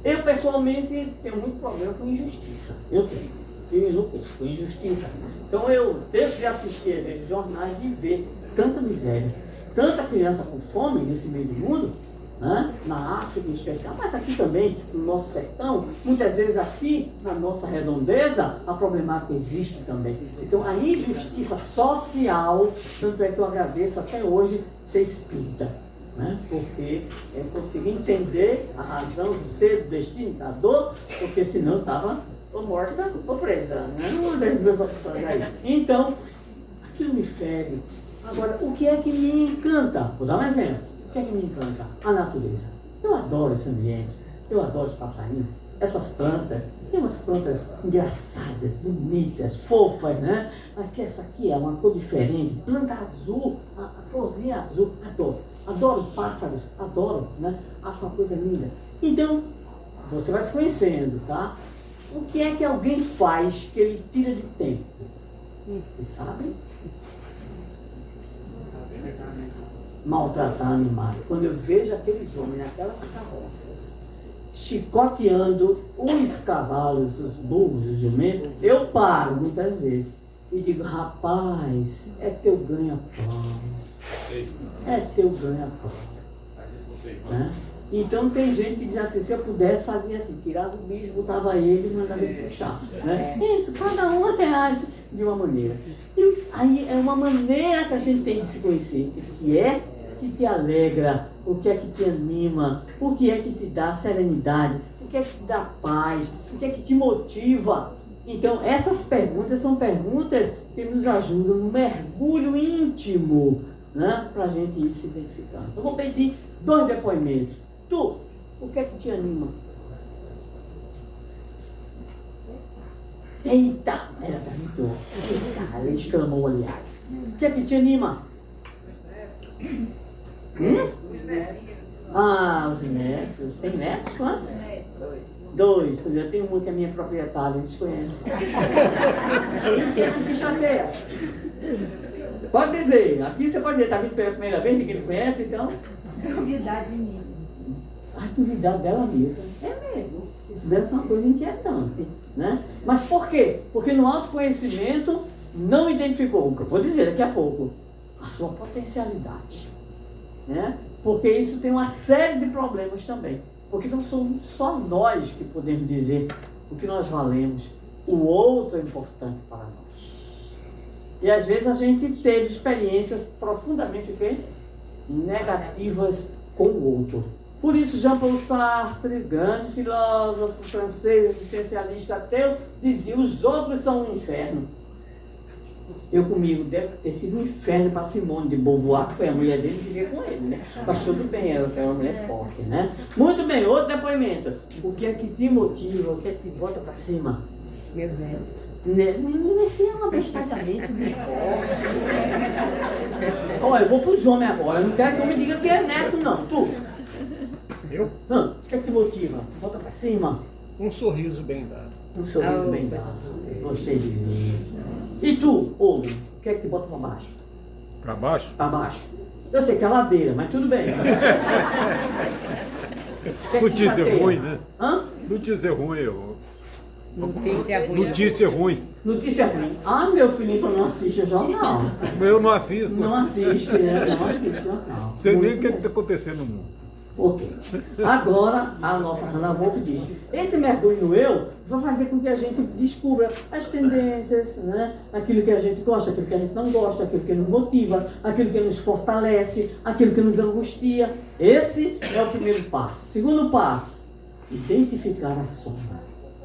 Eu, pessoalmente, tenho muito problema com injustiça. Eu tenho. Eu enlouqueço com injustiça. Então, eu deixo de assistir às vezes jornais e ver tanta miséria, tanta criança com fome nesse meio do mundo, né? Na África em especial, mas aqui também, no nosso sertão, muitas vezes aqui na nossa redondeza, a problemática existe também. Então, a injustiça social, tanto é que eu agradeço até hoje ser espírita, né? Porque eu consegui entender a razão do ser, do destino, da dor, porque senão eu estava morta ou presa, né? Uma das duas opções aí. Então, aquilo me fere. Agora, o que é que me encanta? Vou dar um exemplo. O que é que me encanta? A natureza. Eu adoro esse ambiente. Eu adoro os passarinhos. Essas plantas. Tem umas plantas engraçadas, bonitas, fofas, né? Aqui, essa aqui é uma cor diferente. Planta azul, a florzinha azul. Adoro. Adoro pássaros. Adoro, né? Acho uma coisa linda. Então, você vai se conhecendo, tá? O que é que alguém faz que ele tira de tempo? Você sabe? Maltratar animais. Quando eu vejo aqueles homens naquelas carroças, chicoteando os cavalos, os burros, os jumentos, eu paro muitas vezes e digo, rapaz, é teu ganha-pão. É teu ganha-pão. Né? Então tem gente que diz assim, se eu pudesse fazia assim, tirava o bicho, botava ele e mandava ele puxar. Né? Isso, cada um reage de uma maneira. E aí é uma maneira que a gente tem de se conhecer, o que é que te alegra, o que é que te anima, o que é que te dá serenidade, o que é que te dá paz, o que é que te motiva. Então essas perguntas são perguntas que nos ajudam no mergulho íntimo, né? Para a gente ir se identificando. Eu vou pedir 2 depoimentos. Tu, o que é que te anima? Eita, ela perguntou. Eita, ela exclamou, aliás. O que é que te anima? Ah, os netos. Tem netos? Quantos? 2. Pois eu tenho uma que é minha proprietária, eles conhecem. O que é que te chateia? Pode dizer. Aqui você pode dizer, está vindo pela primeira vez, ninguém conhece, então? Duvidar de mim. A duvidar dela mesma. É mesmo. Isso deve ser uma coisa inquietante, né? Mas por quê? Porque no autoconhecimento não identificou, o que eu vou dizer daqui a pouco, a sua potencialidade, né? Porque isso tem uma série de problemas também. Porque não somos só nós que podemos dizer o que nós valemos. O outro é importante para nós. E às vezes a gente teve experiências profundamente o quê? Negativas com o outro. Por isso Jean-Paul Sartre, grande filósofo francês, existencialista ateu, dizia, os outros são um inferno. Eu comigo, deve ter sido um inferno para Simone de Beauvoir, que foi a mulher dele que vivia com ele, né? Mas tudo bem, ela foi uma mulher forte, né? Muito bem, outro depoimento. O que é que te motiva, o que é que te bota para cima? Meu Deus. Menina, isso é um abestalhamento de forte. Olha, eu vou para os homens agora, eu não quero que eu me diga que é neto, não. Tu? Eu? O que é que te motiva? Bota para cima. Um sorriso bem dado. Um sorriso bem dado. Gostei de ver. E tu, homem, o que é que te bota para baixo? Para baixo? Para baixo. Eu sei que é ladeira, mas tudo bem. Notícia ruim, né? Hã? Notícia ruim, eu. Notícia ruim. Notícia ruim. Notícia ruim. Ah, meu filho, então não assiste o jornal. Eu não assisto. Não assiste, né? Não assiste o jornal. Não sei nem o que está acontecendo no mundo. Ok. Agora, a nossa Hannah Wolff diz, esse mergulho no eu vai fazer com que a gente descubra as tendências, né? Aquilo que a gente gosta, aquilo que a gente não gosta, aquilo que nos motiva, aquilo que nos fortalece, aquilo que nos angustia. Esse é o primeiro passo. Segundo passo, identificar a sombra.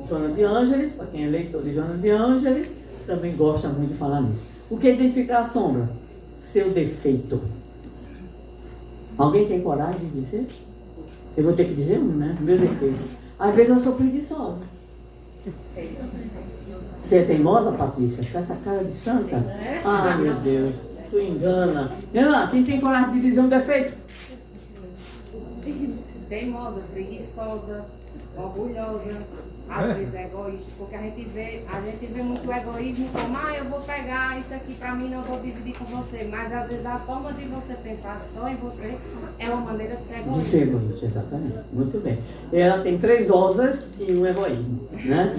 Joana de Ângeles, para quem é leitor de Joana de Ângeles, também gosta muito de falar nisso. O que é identificar a sombra? Seu defeito. Alguém tem coragem de dizer? Eu vou ter que dizer né? Meu defeito. Às vezes eu sou preguiçosa. Você é teimosa, Patrícia? Com essa cara de santa? Ai, meu Deus. Tu engana. Renan, quem tem coragem de dizer um defeito? Teimosa, preguiçosa, orgulhosa, às vezes egoísta, porque a gente vê muito egoísmo como, eu vou pegar isso aqui pra mim, não vou dividir com você, mas às vezes a forma de você pensar só em você é uma maneira de ser egoísta. De ser egoísta, exatamente. Muito bem. Ela tem 3 osas e um egoísmo, né?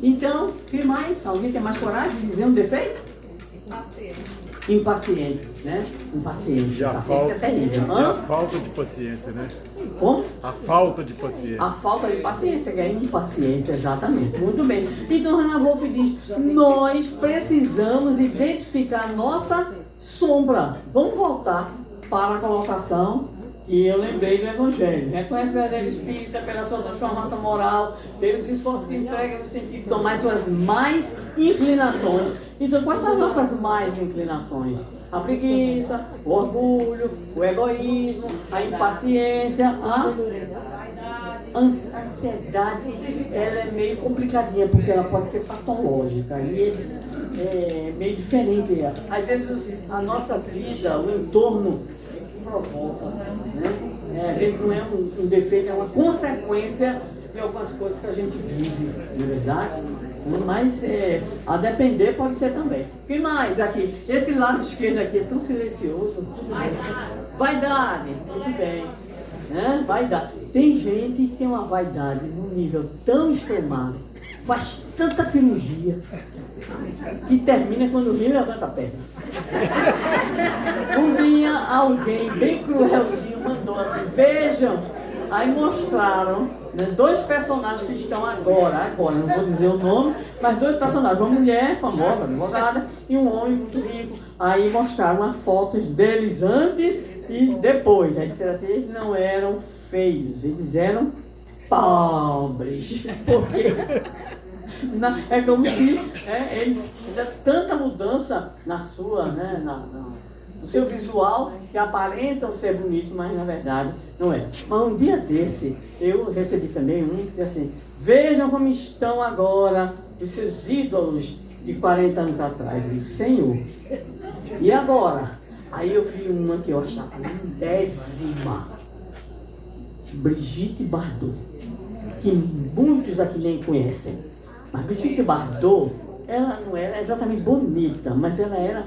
Então, o que mais? Alguém tem mais coragem de dizer um defeito? impaciente, né? Impaciência. E a Impaciência é terrível. E a falta de paciência, né? Como? A falta de paciência. A falta de paciência, que é impaciência, exatamente. Muito bem. Então, Hannah Wolff diz, nós precisamos identificar a nossa sombra. Vamos voltar para a colocação que eu lembrei do Evangelho. Reconhece o verdadeiro espírita pela sua transformação moral, pelos esforços que emprega no sentido de tomar suas mais inclinações. Então, quais são as nossas mais inclinações? A preguiça, o orgulho, o egoísmo, a impaciência, a ansiedade. Ela é meio complicadinha, porque ela pode ser patológica. E é meio diferente. Às vezes a nossa vida, o entorno provoca, né? Às vezes não é um defeito, é uma consequência de algumas coisas que a gente vive, não é verdade? Mas a depender pode ser também. O que mais aqui? Esse lado esquerdo aqui é tão silencioso. Tudo bem. Vaidade, muito bem. Né? Vaidade. Tem gente que tem uma vaidade num nível tão extremado, faz tanta cirurgia, que termina quando vem e levanta a perna. Um dia alguém bem cruelzinho mandou assim, vejam, aí mostraram, né, 2 personagens que estão agora, não vou dizer o nome, mas 2 personagens, uma mulher famosa, advogada, e um homem muito rico. Aí mostraram as fotos deles antes e depois. Aí disseram assim, eles não eram feios, eles eram pobres. Porque é como se eles fizeram tanta mudança na sua, né, no seu visual, que aparentam ser bonitos, mas na verdade não é. Mas um dia desse, eu recebi também um que dizia assim, vejam como estão agora os seus ídolos de 40 anos atrás. Eu digo, Senhor, e agora? Aí eu vi uma que eu achava lindésima, Brigitte Bardot, que muitos aqui nem conhecem. Mas Brigitte Bardot, ela não era exatamente bonita, mas ela era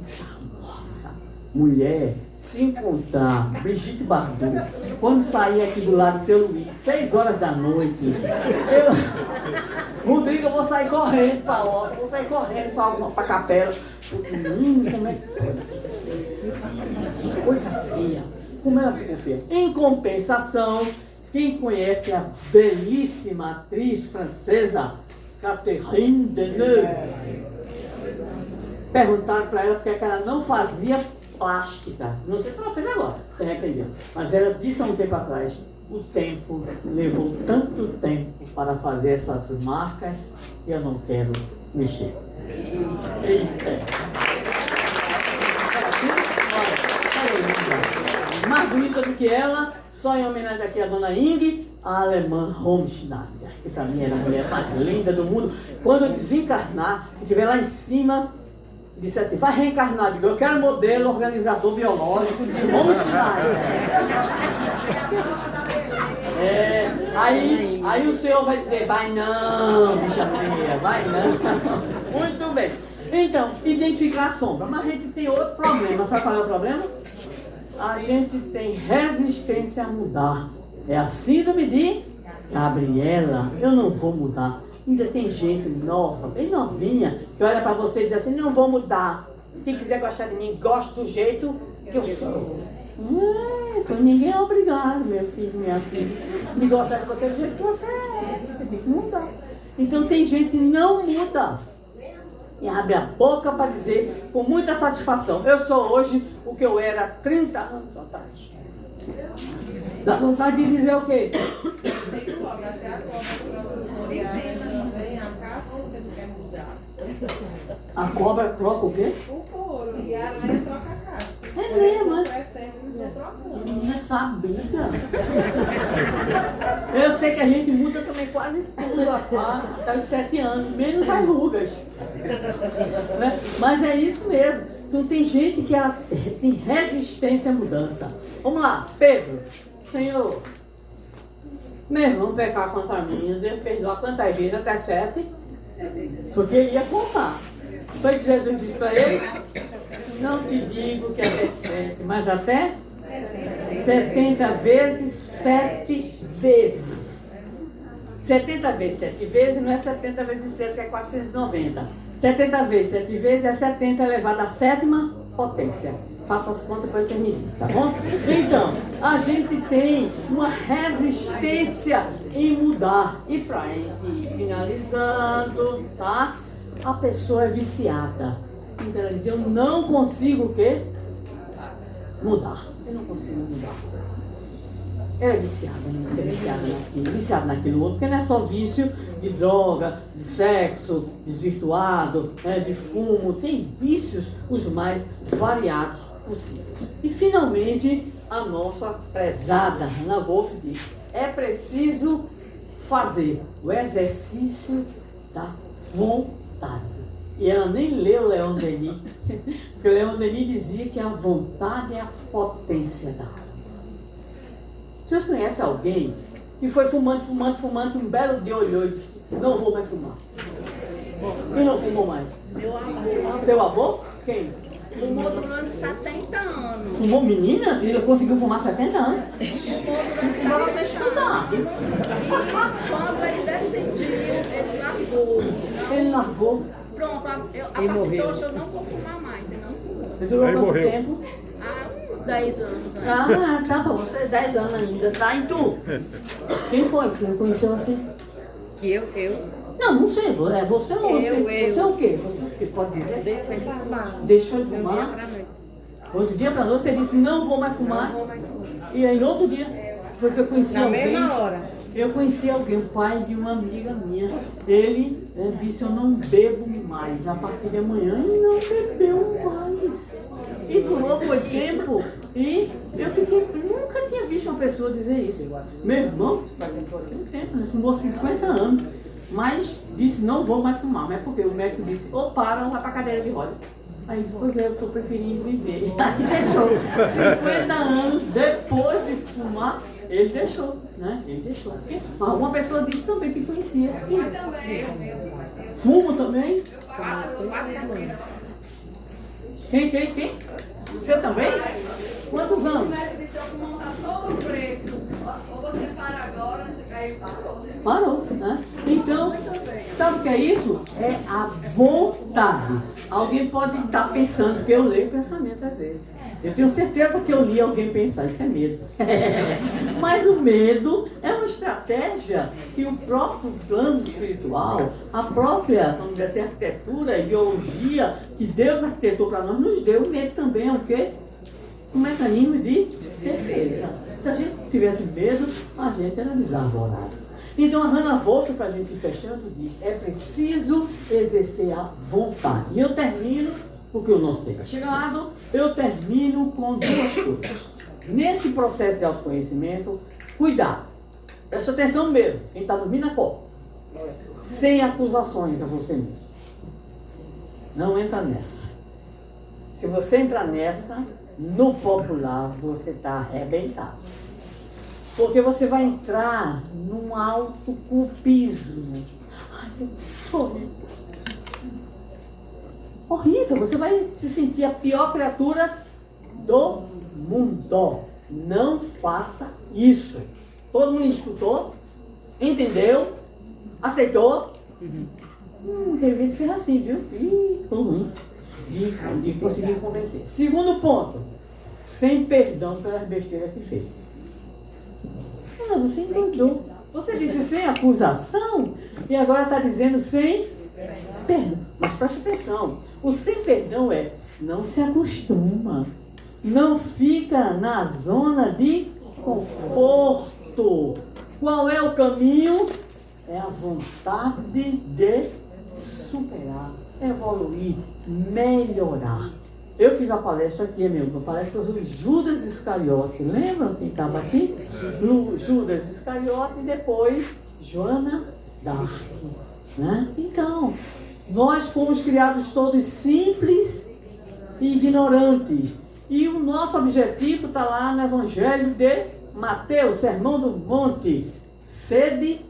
charmosa. Mulher, se encontrar Brigitte Bardot, quando sair aqui do lado do seu Luiz, 6 horas da noite, Rodrigo, eu vou sair correndo para a obra, vou sair correndo para a capela. Como é que coisa feia. Como ela ficou feia. Em compensação, quem conhece a belíssima atriz francesa Catherine Deneuve, perguntaram para ela porque ela não fazia plástica. Não sei se ela fez agora, se arrependeu. Mas ela disse há um tempo atrás, o tempo levou tanto tempo para fazer essas marcas que eu não quero mexer. Eita! Mais bonita do que ela, só em homenagem aqui à dona Ing, a alemã Homschneider, que para mim era a mulher mais linda do mundo. Quando eu desencarnar, que estiver lá em cima, disse assim, vai reencarnar, digo, eu quero modelo organizador biológico de Homschneider. Aí o senhor vai dizer, vai não, bicha feia, vai não. Muito bem. Então, identificar a sombra. Mas a gente tem outro problema. Sabe qual é o problema? A gente tem resistência a mudar. É a síndrome de Gabriela. Eu não vou mudar. Ainda tem gente nova, bem novinha, que olha para você e diz assim, não vou mudar. Quem quiser gostar de mim, gosta do jeito que eu sou. Então ninguém é obrigado, meu filho, minha filha, de gostar de você do jeito que você é. Você tem que mudar. Então tem gente que não muda. E abre a boca para dizer com muita satisfação, eu sou hoje o que eu era 30 anos atrás. Dá vontade de dizer o quê? A cobra troca o quê? O couro, e a aranha troca a casca. É mesmo, Que menina sabida. Eu sei que a gente muda também quase tudo até os 7 anos, menos as rugas. Né? Mas é isso mesmo. Então tem gente que ela tem resistência à mudança. Vamos lá, Pedro. Senhor, meu irmão pecar contra mim, ele perdoar quantas vezes? Até 7? Porque ele ia contar. Foi que Jesus disse para ele, não te digo que até 7, mas até 70 vezes 7 vezes. 70 vezes 7 vezes não é 70 vezes 7, que é 490. 70 vezes 7 vezes é 70 elevado à sétima potência. Faça as contas, depois você me diz, tá bom? Então, a gente tem uma resistência em mudar. E para ir finalizando, tá? A pessoa é viciada. Então ela diz, eu não consigo o quê? Mudar. Eu não consigo mudar. Ela é viciada nisso, é viciada naquilo outro, porque não é só vício de droga, de sexo, desvirtuado, de fumo, tem vícios os mais variados possíveis. E finalmente, a nossa prezada Hannah Wolff diz, é preciso fazer o exercício da vontade. E ela nem leu Leon Denis, porque Leon Denis dizia que a vontade é a potência da alma. Vocês conhecem alguém que foi fumando, um belo dia olhou e disse, não vou mais fumar. E não fumou mais? Meu avô Seu avô? Quem? fumou durante 70 anos. Fumou menina? Ele conseguiu fumar 70 anos? Fumou durante Precisava você estudar. E quando ele decidiu, ele largou. Ele largou. Pronto, a partir de hoje eu não vou fumar mais. E não fumou. Ele durou Aí quanto morreu. tempo? Há uns 10 anos ainda. Ah, tá pra você, 10 anos ainda, tá? E tu? Quem foi que conheceu assim? Que eu. Não sei, é você ou você? Eu. Você é o quê? Você é o quê? Pode dizer? Deixa ele fumar. Deixou ele Do dia fumar? pra noite. Foi do dia pra noite, você disse, não vou mais fumar. Não vou mais fumar. E aí no outro dia, você conhecia Na alguém? mesma hora. Eu conheci alguém, o pai de uma amiga minha. Ele disse, eu não bebo mais a partir de amanhã. E não bebeu mais. E durou, foi tempo. E eu fiquei, nunca tinha visto uma pessoa dizer isso. Meu irmão, faz muito tempo, né? Fumou 50 anos. Mas disse, não vou mais fumar. Mas porque o médico disse, ou para ou vai pra cadeira de roda. Aí ele disse, pois é, eu estou preferindo viver. Aí deixou. 50 anos depois de fumar, ele deixou, né? Ele deixou. Porque uma pessoa disse também que conhecia. Fumo também? Quem? Você também? Quantos anos? Parou, né? Então, sabe o que é isso? É a vontade. Alguém pode estar pensando, porque eu leio pensamento às vezes. Eu tenho certeza que eu li alguém pensar, isso é medo. Mas o medo é uma estratégia que o próprio plano espiritual, a própria, vamos dizer assim, arquitetura, a ideologia que Deus arquitetou para nós, nos deu. O medo também é o quê? Um mecanismo de defesa. Se a gente tivesse medo, a gente era desarvorado. Então a Hannah Wolff, para a gente ir fechando, diz, é preciso exercer a vontade. E eu termino, porque o nosso tempo é chegado, eu termino com duas coisas. Nesse processo de autoconhecimento, cuidado. Preste atenção mesmo, quem está dormindo acorda. Sem acusações a você mesmo. Não entra nessa. Se você entrar nessa, no popular, você está arrebentado. Porque você vai entrar num autoculpismo. Ai, eu sou horrível. Você vai se sentir a pior criatura do mundo. Não faça isso. Todo mundo escutou? Entendeu? Aceitou? Teve gente que fez assim, viu? Ruim. De conseguir convencer. Segundo ponto. Sem perdão pelas besteiras que fez. Você endoidou. Você disse sem acusação e agora está dizendo sem perdão. Mas preste atenção. O sem perdão é não se acostuma. Não fica na zona de conforto. Qual é o caminho? É a vontade de superar, evoluir, melhorar. Eu fiz a palestra aqui, minha palestra foi Judas Iscariote. Lembram quem estava aqui? Judas Iscariote e depois Joana d'Arc. Né? Então, nós fomos criados todos simples e ignorantes. E o nosso objetivo está lá no Evangelho de Mateus, Sermão do Monte. Sede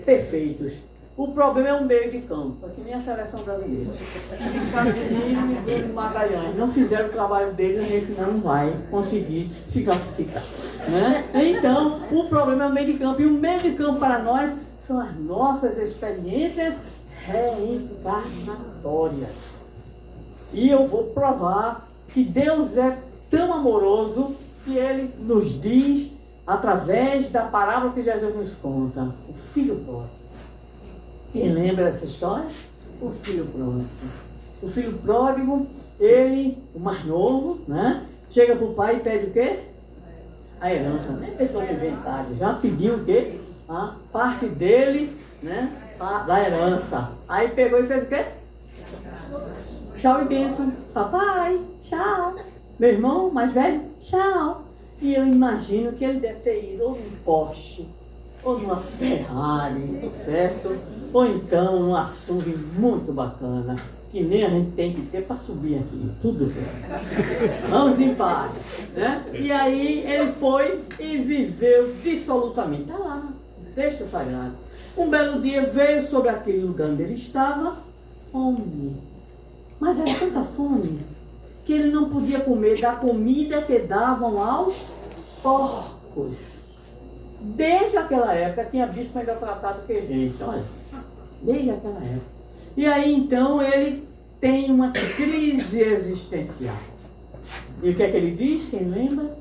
perfeitos. O problema é o meio de campo, é que nem a seleção brasileira. Se Casimiro e Bruno Magalhães não fizeram o trabalho deles, a gente não vai conseguir se classificar. Né? Então, o problema é o meio de campo. E o meio de campo para nós são as nossas experiências reencarnatórias. E eu vou provar que Deus é tão amoroso que Ele nos diz, através da parábola que Jesus nos conta, o filho pródigo. Quem lembra dessa história? O filho pródigo. O filho pródigo, ele, o mais novo, né? Chega para o pai e pede o quê? A herança. Nem pensou em inventar, já pediu o quê? A parte dele, né? Da herança. Aí pegou e fez o quê? Tchau e bênção. Papai, tchau. Meu irmão mais velho, tchau. E eu imagino que ele deve ter ido ou num Porsche, ou numa Ferrari, certo? Ou então num SUV muito bacana, que nem a gente tem que ter para subir aqui. Tudo bem. Vamos em paz, né? E aí ele foi e viveu dissolutamente. Está lá, texto sagrado. Um belo dia veio sobre aquele lugar onde ele estava fome. Mas era tanta fome que ele não podia comer da comida que davam aos porcos. Desde aquela época tinha bicho melhor tratado que gente, olha. Desde aquela época. E aí então ele tem uma crise existencial. E o que é que ele diz? Quem lembra?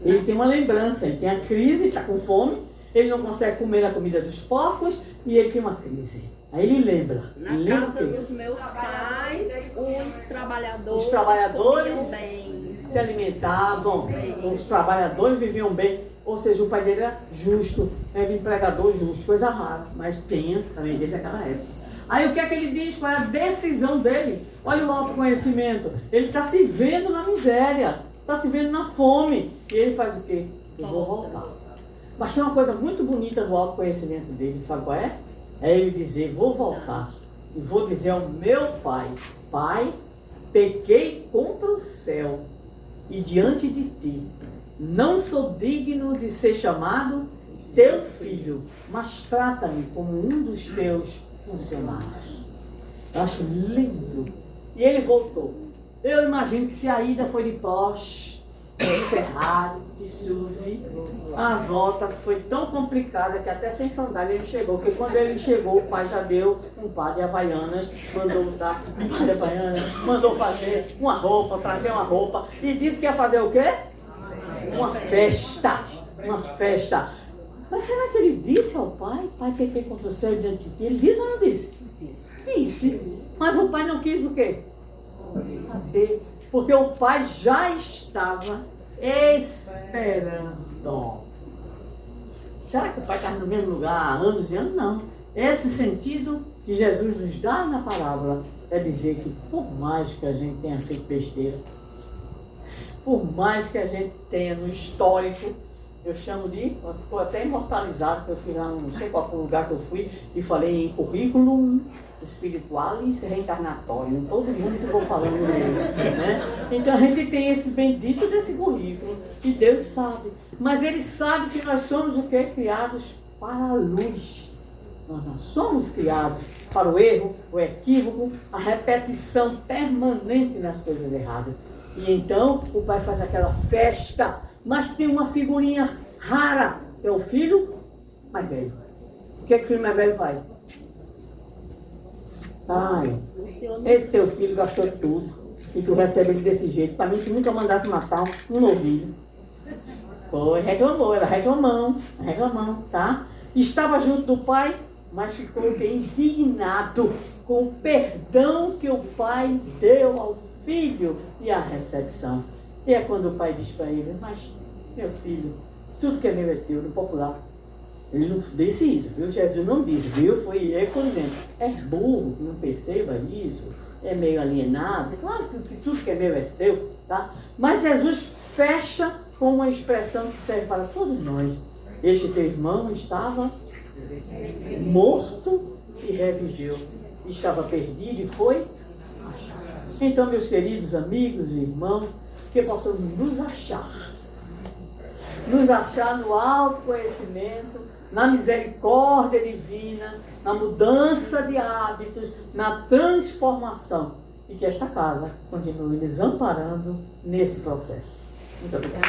Ele tem uma lembrança, ele tem a crise, está com fome, ele não consegue comer a comida dos porcos e ele tem uma crise. Aí ele lembra. Na ele lembra casa dos meus pais, os os trabalhadores trabalhadores comiam bem. se alimentavam, os trabalhadores viviam bem, ou seja, o pai dele era justo, era um empregador justo, coisa rara, mas tinha também desde aquela época. Aí o que é que ele diz? Qual é a decisão dele? Olha o autoconhecimento, ele está se vendo na miséria, está se vendo na fome, e ele faz o quê? Eu vou voltar. Mas tem uma coisa muito bonita do autoconhecimento dele, sabe qual é? É ele dizer, vou voltar e vou dizer ao meu pai, pai, pequei contra o céu e diante de ti, não sou digno de ser chamado teu filho, mas trata-me como um dos teus funcionários. Eu acho lindo. E ele voltou. Eu imagino que se a ida foi de Porsche, de Ferrari, de SUV, a volta foi tão complicada que até sem sandália ele chegou. Porque quando ele chegou, o pai já deu um par de havaianas, mandou dar um par de havaianas, mandou fazer uma roupa, trazer uma roupa, e disse que ia fazer o quê? Uma festa. Uma festa. Mas será que ele disse ao pai, pai, pequei contra o céu diante de ti? Ele disse ou não disse? Disse. Mas o pai não quis o quê? Saber. Porque o pai já estava esperando. Será que o pai estava no mesmo lugar há anos e anos? Não. Esse sentido que Jesus nos dá na palavra é dizer que por mais que a gente tenha feito besteira, por mais que a gente tenha no histórico, eu chamo de, ficou até imortalizado, que eu fui lá, não sei qual foi o lugar que eu fui, e falei em currículo espiritualis reencarnatório. Todo mundo ficou falando dele, né? Então a gente tem esse bendito desse currículo, e Deus sabe. Mas Ele sabe que nós somos o quê? Criados para a luz. Nós não somos criados para o erro, o equívoco, a repetição permanente nas coisas erradas. E então o pai faz aquela festa, mas tem uma figurinha rara, que é o filho mais velho. O que é que o filho mais velho faz? Pai, esse teu filho gastou tudo e tu recebe ele desse jeito. Para mim, tu nunca mandasse matar um novilho. Foi, reclamou, era reclamão, tá? Estava junto do pai, mas ficou indignado com o perdão que o pai deu ao filho e a recepção. E é quando o pai diz para ele, mas meu filho, tudo que é meu é teu, no popular. Ele não disse isso, viu? Jesus não disse, viu? Foi ele, por exemplo, é burro, não perceba isso, é meio alienado. Claro que tudo que é meu é seu, tá? Mas Jesus fecha com uma expressão que serve para todos nós. Este teu irmão estava morto e reviveu. Estava perdido e foi achado. Então, meus queridos amigos e irmãos, que possamos nos achar no autoconhecimento, na misericórdia divina, na mudança de hábitos, na transformação, e que esta casa continue nos amparando nesse processo. Muito obrigada.